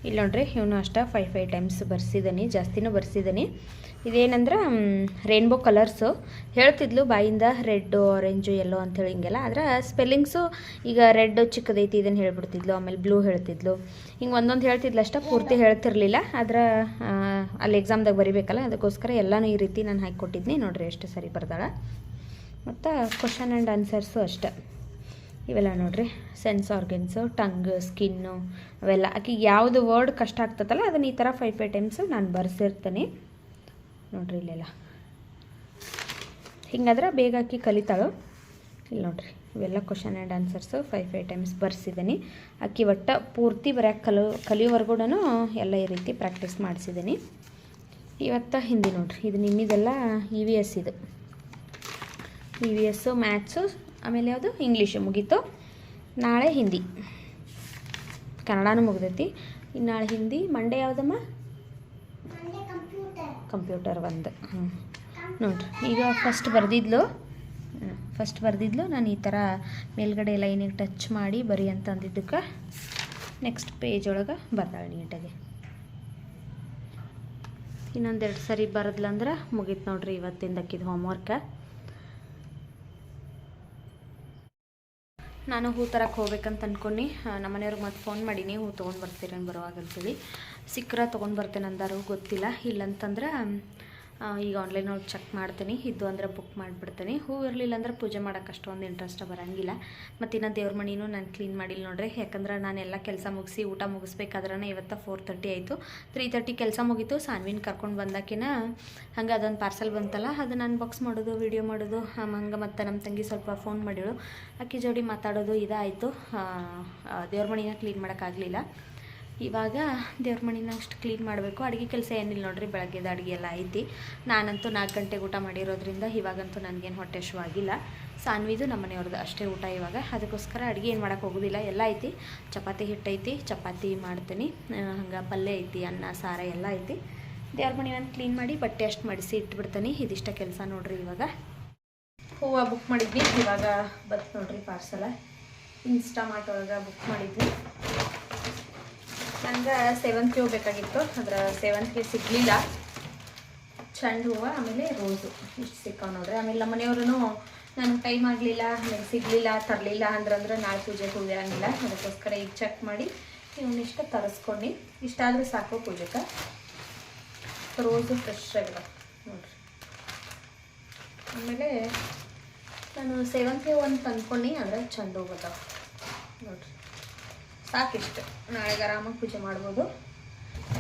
ಇಲ್ಲಿ ನೋಡ್ರಿ ಇವನು ಅಷ್ಟೇ 5 ಟೈಮ್ಸ್ ಬರ್ಸಿದ್ದೀನಿ, ಜಾಸ್ತಿನೂ ಬರ್ಸಿದ್ದೀನಿ. ಇದೇನಂದ್ರೆ ರೇನ್ಬೋ ಕಲರ್ಸು ಹೇಳ್ತಿದ್ಲು ಬಾಯಿಂದ, ರೆಡ್ಡು ಆರೆಂಜು ಯೆಲ್ಲೋ ಅಂಥೇಳಿ ಹಿಂಗೆಲ್ಲ. ಆದರೆ ಸ್ಪೆಲ್ಲಿಂಗ್ಸು ಈಗ ರೆಡ್ ಚಿಕ್ಕದೈತಿ ಇದನ್ನು ಹೇಳ್ಬಿಡ್ತಿದ್ಲು, ಆಮೇಲೆ ಬ್ಲೂ ಹೇಳ್ತಿದ್ಲು, ಹಿಂಗೆ ಒಂದೊಂದು ಹೇಳ್ತಿದ್ಲು ಅಷ್ಟೇ, ಪೂರ್ತಿ ಹೇಳ್ತಿರ್ಲಿಲ್ಲ. ಆದ್ರೆ ಅಲ್ಲಿ ಎಕ್ಸಾಮ್ದಾಗ ಬರಿಬೇಕಲ್ಲ, ಅದಕ್ಕೋಸ್ಕರ ಎಲ್ಲನೂ ಈ ರೀತಿ ನಾನು ಹಾಕಿಕೊಟ್ಟಿದ್ನಿ. ನೋಡಿರಿ ಎಷ್ಟು ಸರಿ ಬರ್ದಾಳ. ಮತ್ತು ಕ್ವಶನ್ ಆ್ಯಂಡ್ ಆನ್ಸರ್ಸು ಅಷ್ಟೆ. ಇವೆಲ್ಲ ನೋಡಿರಿ ಸೆನ್ಸ್ ಆರ್ಗನ್ಸು, ಟಂಗ್, ಸ್ಕಿನ್ನು ಅವೆಲ್ಲ. ಆಕಿಗೆ ಯಾವುದು ವರ್ಡ್ ಕಷ್ಟ ಆಗ್ತದಲ್ಲ ಅದನ್ನು ಈ ಥರ 5 ಟೈಮ್ಸು ನಾನು ಬರ್ಸಿರ್ತೀನಿ. ನೋಡಿರಿ ಇಲ್ಲೆಲ್ಲ ಹಿಂಗಾದ್ರೆ ಬೇಗ ಆಕಿ ಕಲಿತಾಳು. ಇಲ್ಲಿ ನೋಡಿರಿ ಇವೆಲ್ಲ ಕ್ವಶನ್ ಆ್ಯಂಡ್ ಆನ್ಸರ್ಸು 5 ಟೈಮ್ಸ್ ಬರ್ಸಿದ್ದೀನಿ. ಆಕಿ ಒಟ್ಟು ಪೂರ್ತಿ ಬರೆಯೋಕೆ ಕಲಿಯೋವರೆಗೂ ಎಲ್ಲ ಈ ರೀತಿ ಪ್ರಾಕ್ಟೀಸ್ ಮಾಡಿಸಿದ್ದೀನಿ. ಇವತ್ತು ಹಿಂದಿ ನೋಡಿರಿ, ಇದು ನಿಮ್ಮಿದೆಲ್ಲ EVS. ಇದು EVS ಮ್ಯಾಥ್ಸು, ಆಮೇಲೆ ಯಾವುದು ಇಂಗ್ಲೀಷು ಮುಗೀತು. ನಾಳೆ ಹಿಂದಿ, ಕನ್ನಡನೂ ಮುಗ್ದೈತಿ. ಇನ್ನು ನಾಳೆ ಹಿಂದಿ. ಮಂಡೇ ಯಾವುದಮ್ಮ? ಕಂಪ್ಯೂಟರ್ 1. ನೋಡಿರಿ ಈಗ ಫಸ್ಟ್ ಬರೆದಿದ್ಲು ನಾನು ಈ ಥರ ಮೇಲ್ಗಡೆ ಲೈನಿಗೆ ಟಚ್ ಮಾಡಿ ಬರಿ ಅಂತ ಅಂದಿದ್ದಕ್ಕೆ ನೆಕ್ಸ್ಟ್ ಪೇಜ್ ಒಳಗೆ ಬರ್ದಾಳೆ ನೀಟಾಗಿ. ಇನ್ನೊಂದೆರಡು ಸರಿ ಬರದ್ಲಂದ್ರೆ ಮುಗೀತು ನೋಡಿರಿ ಇವತ್ತಿಂದ ಆಕಿದು ಹೋಮ್ವರ್ಕ. ನಾನು ಹೂ ತರಕ್ಕೆ ಹೋಗ್ಬೇಕಂತ ಅಂದ್ಕೊಂಡು ನಮ್ಮ ಮನೆಯವ್ರಿಗೆ ಮತ್ತೆ ಫೋನ್ ಮಾಡೀನಿ, ಹೂ ತೊಗೊಂಡು ಬರ್ತೀರೇನು ಬರುವಾಗಂತೇಳಿ. ಸಿಕ್ಕರೆ ತೊಗೊಂಡು ಬರ್ತೇನೆ ಅಂದಾರು, ಗೊತ್ತಿಲ್ಲ. ಇಲ್ಲಂತಂದ್ರೆ ಈಗ ಆನ್ಲೈನೊಳಗೆ ಚೆಕ್ ಮಾಡ್ತೀನಿ, ಇದ್ದು ಅಂದ್ರೆ ಬುಕ್ ಮಾಡಿಬಿಡ್ತೀನಿ. ಹೂ ಇರಲಿಲ್ಲ ಅಂದ್ರೆ ಪೂಜೆ ಮಾಡೋಕೆ ಅಷ್ಟೊಂದು ಇಂಟ್ರೆಸ್ಟ್ ಬರೋಂಗಿಲ್ಲ. ಮತ್ತು ಇನ್ನು ದೇವ್ರ ಮಣಿನೂ ನಾನು ಕ್ಲೀನ್ ಮಾಡಿಲ್ಲ ನೋಡ್ರಿ, ಯಾಕಂದ್ರೆ ನಾನೆಲ್ಲ ಕೆಲಸ ಮುಗಿಸಿ ಊಟ ಮುಗಿಸ್ಬೇಕಾದ್ರೆ ಇವತ್ತು 4:30 ಆಯಿತು. 3:30 ಕೆಲಸ ಮುಗೀತು. ಸಾನ್ವಿನ ಕರ್ಕೊಂಡು ಬಂದಾಕಿನ ಹಂಗೆ ಅದೊಂದು ಪಾರ್ಸಲ್ ಬಂತಲ್ಲ, ಅದನ್ನು ಅನ್ಬಾಕ್ಸ್ ಮಾಡೋದು, ವೀಡಿಯೋ ಮಾಡೋದು, ಹಂಗೆ ಮತ್ತು ನಮ್ಮ ತಂಗಿ ಸ್ವಲ್ಪ ಫೋನ್ ಮಾಡಿಳು, ಅಕ್ಕಿ ಜೋಡಿ ಮಾತಾಡೋದು ಇದಾಯಿತು. ದೇವ್ರ ಮಣಿನ ಕ್ಲೀನ್ ಮಾಡೋಕ್ಕಾಗಲಿಲ್ಲ. ಇವಾಗ ದೇವ್ರ ಮಣಿನ ಅಷ್ಟು ಕ್ಲೀನ್ ಮಾಡಬೇಕು. ಅಡುಗೆ ಕೆಲಸ ಏನಿಲ್ಲ ನೋಡ್ರಿ, ಬೆಳಗ್ಗೆದ ಅಡುಗೆ ಎಲ್ಲ ಐತಿ. ನಾನಂತೂ 4 ಗಂಟೆಗೆ ಊಟ ಮಾಡಿರೋದ್ರಿಂದ ಇವಾಗಂತೂ ನನಗೇನು ಹೊಟ್ಟೆ ಹಸಿವಾಗಿಲ್ಲ. ಸಾನ್ವಿದು ನಮ್ಮ ಮನೆಯವ್ರದ್ದು ಅಷ್ಟೇ ಊಟ ಇವಾಗ. ಅದಕ್ಕೋಸ್ಕರ ಅಡುಗೆ ಏನು ಮಾಡೋಕ್ಕೆ ಹೋಗೋದಿಲ್ಲ, ಎಲ್ಲ ಐತಿ. ಚಪಾತಿ ಹಿಟ್ಟೈತಿ, ಚಪಾತಿ ಮಾಡ್ತೀನಿ. ಹಂಗೆ ಪಲ್ಯ ಐತಿ, ಅನ್ನ ಸಾರ ಎಲ್ಲ ಐತಿ. ದೇವ್ರ ಮಣಿ ಒಂದು ಕ್ಲೀನ್ ಮಾಡಿ ಬಟ್ಟೆ ಅಷ್ಟು ಮಡಿಸಿ ಇಟ್ಬಿಡ್ತೀನಿ. ಇದಿಷ್ಟ ಕೆಲಸ ನೋಡ್ರಿ. ಇವಾಗ ಹೂವು ಬುಕ್ ಮಾಡಿದ್ವಿ, ಇವಾಗ ಬತ್ತು ನೋಡ್ರಿ ಪಾರ್ಸಲ. ಇನ್ಸ್ಟಾಮಾರ್ಟ್ ಒಳಗೆ ಬುಕ್ ಮಾಡಿದ್ವಿ. ನಂಗೆ ಸೇವಂತಿಗೆ ಹೂವು ಬೇಕಾಗಿತ್ತು, ಅದ್ರ ಸೇವಂತಿಗೆ ಸಿಗಲಿಲ್ಲ. ಚೆಂಡು ಹೂವು ಆಮೇಲೆ ರೋಸು ಇಷ್ಟು ಸಿಕ್ಕಾವ ನೋಡ್ರಿ. ಆಮೇಲೆ ನಮ್ಮ ಮನೆಯವ್ರೂ ನನಗೆ ಟೈಮ್ ಆಗಲಿಲ್ಲ, ನನಗೆ ಸಿಗಲಿಲ್ಲ, ತರಲಿಲ್ಲ ಅಂದ್ರೆ ನಾಳೆ ಪೂಜೆಗೆ ಹೂವು ಇರೋಂಗಿಲ್ಲ. ಅದಕ್ಕೋಸ್ಕರ ಈಗ ಚೆಕ್ ಮಾಡಿ ಇವನ್ನಿಷ್ಟು ತರಿಸ್ಕೊಂಡು, ಇಷ್ಟಾದರೂ ಸಾಕು ಪೂಜೆಗೆ. ರೋಸು ಫ್ರೆಶ್ ಆಗಿದೆ ನೋಡ್ರಿ. ಆಮೇಲೆ ನಾನು ಸೇವಂತಿಗೆ ಹೂವು ಅಂತ ತಂದ್ಕೊಂಡು ಅಂದರೆ ಚೆಂಡು ಹೂವು ಅದಾವ ನೋಡ್ರಿ. ಸಾಕಿಷ್ಟು, ನಾಳೆಗೆ ಆರಾಮಾಗಿ ಪೂಜೆ ಮಾಡ್ಬೋದು.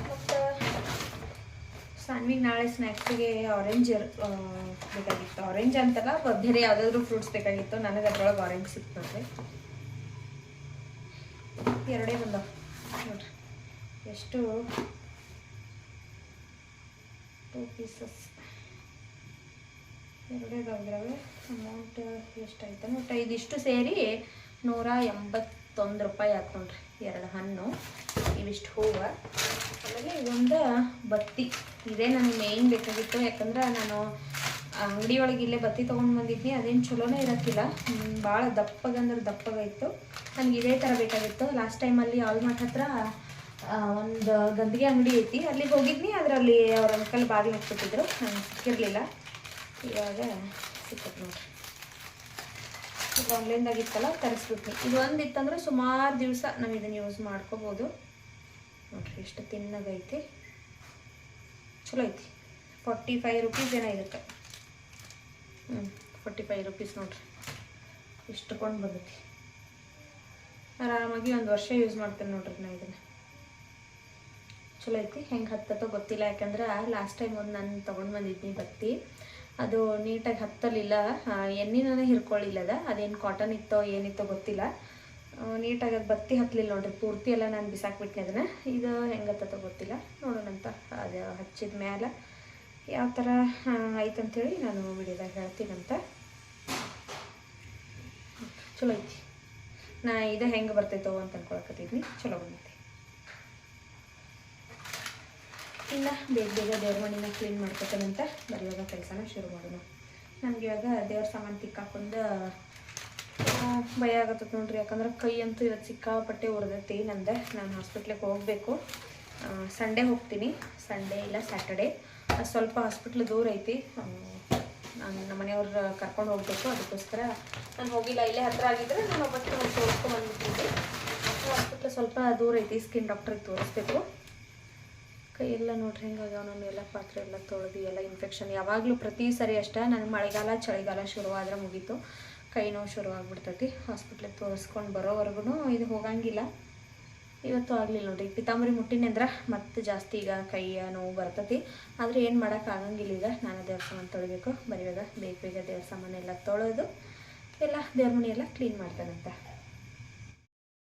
ಮತ್ತು ಸಾನ್ವಿಗೆ ನಾಳೆ ಸ್ನ್ಯಾಕ್ಸಿಗೆ ಆರೆಂಜ್ ಬೇಕಾಗಿತ್ತು. ಆರೆಂಜ್ ಅಂತಲ್ಲ, ಬೇರೆ ಯಾವುದಾದ್ರೂ ಫ್ರೂಟ್ಸ್ ಬೇಕಾಗಿತ್ತು. ನನಗೆ ಅದ್ರೊಳಗೆ ಆರೆಂಜ್ ಸಿಕ್ತು ನೋಡ್ರಿ. 2 ಬಂದವು ನೋಡ್ರಿ. ಎಷ್ಟು 2 ಪೀಸಸ್ 2 ಇದಾವೆ. ಅಮೌಂಟ್ ಎಷ್ಟಾಯ್ತು ಒಟ್ಟು ಇದಿಷ್ಟು ಸೇರಿ 181 ರೂಪಾಯಿ ಆಯ್ತು ನೋಡ್ರಿ. 2 ಹಣ್ಣು, ಇವಿಷ್ಟು ಹೂವು, ಆಮೇಲೆ ಇದೊಂದು ಬತ್ತಿ. ಇದೇ ನನಗೆ ಮೇಯ್ನ್ ಬೇಕಾಗಿತ್ತು. ಯಾಕಂದ್ರೆ ನಾನು ಅಂಗಡಿ ಒಳಗೆ ಇಲ್ಲೇ ಬತ್ತಿ ತೊಗೊಂಡು ಬಂದಿದ್ನಿ, ಅದೇನು ಚಲೋನೇ ಇರೋಕ್ಕಿಲ್ಲ, ಭಾಳ ದಪ್ಪಗಂದ್ರೆ ದಪ್ಪಗಾಯಿತು. ನನಗೆ ಇದೇ ಥರ ಬೇಕಾಗಿತ್ತು. ಲಾಸ್ಟ್ ಟೈಮಲ್ಲಿ ಆಲ್ಮಾರ್ಟ್ ಹತ್ರ ಒಂದು ಗಂದಿಗೆ ಅಂಗಡಿ ಐತಿ, ಅಲ್ಲಿಗೆ ಹೋಗಿದ್ನಿ. ಅದರಲ್ಲಿ ಅವ್ರ ಅಂಕಲ್ ಬಾಗಿಲು ಹಾಕ್ಬಿಟ್ಟಿದ್ರು, ನನಗೆ ಸಿಕ್ಕಿರಲಿಲ್ಲ. ಇವಾಗ ಸಿಕ್ಕತ್ತು ನೋಡ್ರಿ. ಇದು ಆನ್ಲೈನ್ದಾಗಿತ್ತಲ್ಲ, ತರಿಸ್ಬಿಟ್ನಿ. ಇದು ಒಂದು ಇತ್ತಂದ್ರೆ ಸುಮಾರು ದಿವಸ ನಾವು ಇದನ್ನು ಯೂಸ್ ಮಾಡ್ಕೋಬೋದು ನೋಡ್ರಿ. ಎಷ್ಟು ತಿನ್ನಗೈತಿ, ಚಲೋ ಐತಿ. 45 ರೂಪೀಸ್ ಏನೋ ಇದಕ್ಕೆ. 45 ರೂಪೀಸ್ ನೋಡ್ರಿ. ಇಷ್ಟು ಕೊಂಡು ಬಂದೈತಿ. ಆರಾಮಾಗಿ 1 ವರ್ಷ ಯೂಸ್ ಮಾಡ್ತೇನೆ ನೋಡ್ರಿ ನಾ ಇದನ್ನು. ಚಲೋ ಐತಿ. ಹೆಂಗೆ ಹತ್ತತ್ತೋ ಗೊತ್ತಿಲ್ಲ, ಯಾಕಂದ್ರೆ ಲಾಸ್ಟ್ ಟೈಮ್ ಒಂದು ನಾನು ತೊಗೊಂಡು ಬಂದಿದ್ನಿ ಬತ್ತಿ, ಅದು ನೀಟಾಗಿ ಹತ್ತಲಿಲ್ಲ, ಎಣ್ಣೆನೇ ಹಿರ್ಕೊಳ್ಳಿಲ್ಲದ, ಅದೇನು ಕಾಟನ್ ಇತ್ತೋ ಏನಿತ್ತೋ ಗೊತ್ತಿಲ್ಲ. ನೀಟಾಗಿ ಅದು ಬತ್ತಿ ಹತ್ತಲಿಲ್ಲ ನೋಡ್ರಿ, ಪೂರ್ತಿ ಎಲ್ಲ ನಾನು ಬಿಸಾಕ್ಬಿಟ್ನೆ ಅದನ್ನು. ಇದು ಹೆಂಗತ್ತೋ ಗೊತ್ತಿಲ್ಲ, ನೋಡೋಣಂತ. ಅದು ಹಚ್ಚಿದ ಮೇಲೆ ಯಾವ ಥರ ಆಯ್ತಂಥೇಳಿ ನಾನು ವಿಡಿಯೋದಾಗ ಹೇಳ್ತೀನಂತ. ಚಲೋ ಐತಿ, ನಾ ಇದು ಹೆಂಗೆ ಬರ್ತೈತೋ ಅಂತ ಅನ್ಕೊಳಕತ್ತಿದ್ನಿ. ಚಲೋ ಬಂದೈತಿ. ಇಲ್ಲ ಬೇಗ ಬೇಗ ದೇವ್ರ ಮನೆನ ಕ್ಲೀನ್ ಮಾಡ್ಕೊತಾನಂತ. ಬರೆಯುವಾಗ ಕೆಲಸನ ಶುರು ಮಾಡೋಣ. ನಮ್ಗೆ ಇವಾಗ ದೇವ್ರ ಸಾಮಾನು ತಿಕ್ಕಾಕೊಂಡು ಭಯ ಆಗತ್ತದ ನೋಡ್ರಿ, ಯಾಕಂದ್ರೆ ಕೈ ಅಂತೂ ಇವತ್ತು ಸಿಕ್ಕಾಪಟ್ಟೆ ಉರಿದೈತಿ ನಂದು. ನಾನು ಹಾಸ್ಪಿಟ್ಲಿಗೆ ಹೋಗಬೇಕು. ಸಂಡೇ ಹೋಗ್ತೀನಿ, ಸಂಡೇ ಇಲ್ಲ ಸ್ಯಾಟರ್ಡೇ. ಸ್ವಲ್ಪ ಹಾಸ್ಪಿಟ್ಲ್ ದೂರ ಐತಿ, ನಾನು ನಮ್ಮ ಮನೆಯವ್ರು ಕರ್ಕೊಂಡು ಹೋಗಬೇಕು. ಅದಕ್ಕೋಸ್ಕರ ನಾನು ಹೋಗಿಲ್ಲ. ಇಲ್ಲೇ ಹತ್ತಿರ ಆಗಿದ್ದರೆ ನಾನು ಒಬ್ಬಟ್ಟು ತೋರಿಸ್ಕೊಂಡು ಬಂದ್ಬಿಟ್ಟಿದ್ದೆ. ಹಾಸ್ಪಿಟ್ಲ್ ಸ್ವಲ್ಪ ದೂರ ಐತಿ, ಸ್ಕಿನ್ ಡಾಕ್ಟ್ರಿಗೆ ತೋರಿಸ್ಬೇಕು. ಕೈಯೆಲ್ಲ ನೋಡ್ರಿ ಹೆಂಗಾಗ್ಯಾವ, ನಾನು ಎಲ್ಲ ಪಾತ್ರೆ ಎಲ್ಲ ತೊಳೆದು ಎಲ್ಲ ಇನ್ಫೆಕ್ಷನ್. ಯಾವಾಗಲೂ ಪ್ರತಿ ಸರಿ ಅಷ್ಟೇ, ನನಗೆ ಮಳೆಗಾಲ ಚಳಿಗಾಲ ಶುರುವಾದ್ರೆ ಮುಗೀತು, ಕೈ ನೋವು ಶುರು ಆಗ್ಬಿಡ್ತೈತಿ. ಹಾಸ್ಪಿಟ್ಲಿಗೆ ತೋರಿಸ್ಕೊಂಡು ಬರೋವರೆಗೂ ಇದು ಹೋಗಂಗಿಲ್ಲ. ಇವತ್ತು ಆಗಲಿಲ್ಲ ನೋಡ್ರಿ. ಪಿತಾಂಬರಿ ಮುಟ್ಟಿನಿ ಅಂದ್ರೆ ಮತ್ತೆ ಜಾಸ್ತಿ ಈಗ ಕೈಯ ನೋವು ಬರ್ತೈತಿ. ಆದರೆ ಏನು ಮಾಡೋಕ್ಕಾಗಂಗಿಲ್ಲ. ಈಗ ನಾನು ದೇವ್ರ ಸಾಮಾನು ತೊಳಿಬೇಕು. ಬರೀವಾಗ ಬೇಗ ಬೇಗ ದೇವ್ರ ಸಾಮಾನೆಲ್ಲ ತೊಳೆದು ಎಲ್ಲ ದೇವ್ರ ಮನೆ ಎಲ್ಲ ಕ್ಲೀನ್ ಮಾಡ್ತಾನಂತ.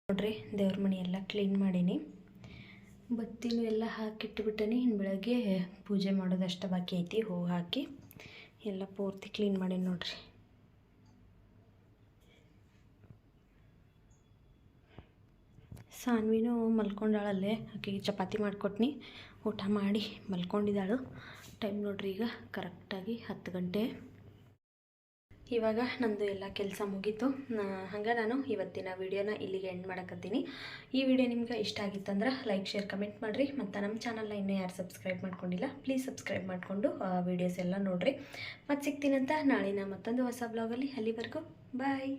ನೋಡ್ರಿ ದೇವ್ರ ಮನೆ ಎಲ್ಲ ಕ್ಲೀನ್ ಮಾಡೀನಿ, ಬತ್ತಿನೂ ಎಲ್ಲ ಹಾಕಿಟ್ಟುಬಿಟ್ಟೇನಿ. ಇನ್ನು ಬೆಳಗ್ಗೆ ಪೂಜೆ ಮಾಡೋದಷ್ಟು ಬಾಕಿ ಐತಿ. ಹೂವು ಹಾಕಿ ಎಲ್ಲ ಪೂರ್ತಿ ಕ್ಲೀನ್ ಮಾಡೀನಿ ನೋಡ್ರಿ. ಸಾನ್ವಿನೂ ಮಲ್ಕೊಂಡಾಳಲ್ಲೇ, ಆಕೆಗೆ ಚಪಾತಿ ಮಾಡಿಕೊಟ್ನಿ, ಊಟ ಮಾಡಿ ಮಲ್ಕೊಂಡಿದ್ದಾಳು. ಟೈಮ್ ನೋಡ್ರಿ ಈಗ ಕರೆಕ್ಟಾಗಿ 10 ಗಂಟೆ. ಇವಾಗ ನಂದು ಎಲ್ಲ ಕೆಲಸ ಮುಗೀತು. ಹಂಗೆ ನಾನು ಇವತ್ತಿನ ವಿಡಿಯೋನ ಇಲ್ಲಿಗೆ ಎಂಡ್ ಮಾಡಕತ್ತೀನಿ. ಈ ವಿಡಿಯೋ ನಿಮ್ಗೆ ಇಷ್ಟ ಆಗಿತ್ತಂದ್ರೆ ಲೈಕ್, ಶೇರ್, ಕಮೆಂಟ್ ಮಾಡಿರಿ. ಮತ್ತು ನಮ್ಮ ಚಾನಲ್ನ ಇನ್ನೂ ಯಾರು ಸಬ್ಸ್ಕ್ರೈಬ್ ಮಾಡ್ಕೊಂಡಿಲ್ಲ ಪ್ಲೀಸ್ ಸಬ್ಸ್ಕ್ರೈಬ್ ಮಾಡಿಕೊಂಡು ವೀಡಿಯೋಸ್ ಎಲ್ಲ ನೋಡಿರಿ. ಮತ್ತು ಸಿಗ್ತೀನಂತ ನಾಳಿನ ಮತ್ತೊಂದು ಹೊಸ ಬ್ಲಾಗಲ್ಲಿ. ಅಲ್ಲಿವರೆಗೂ ಬಾಯ್.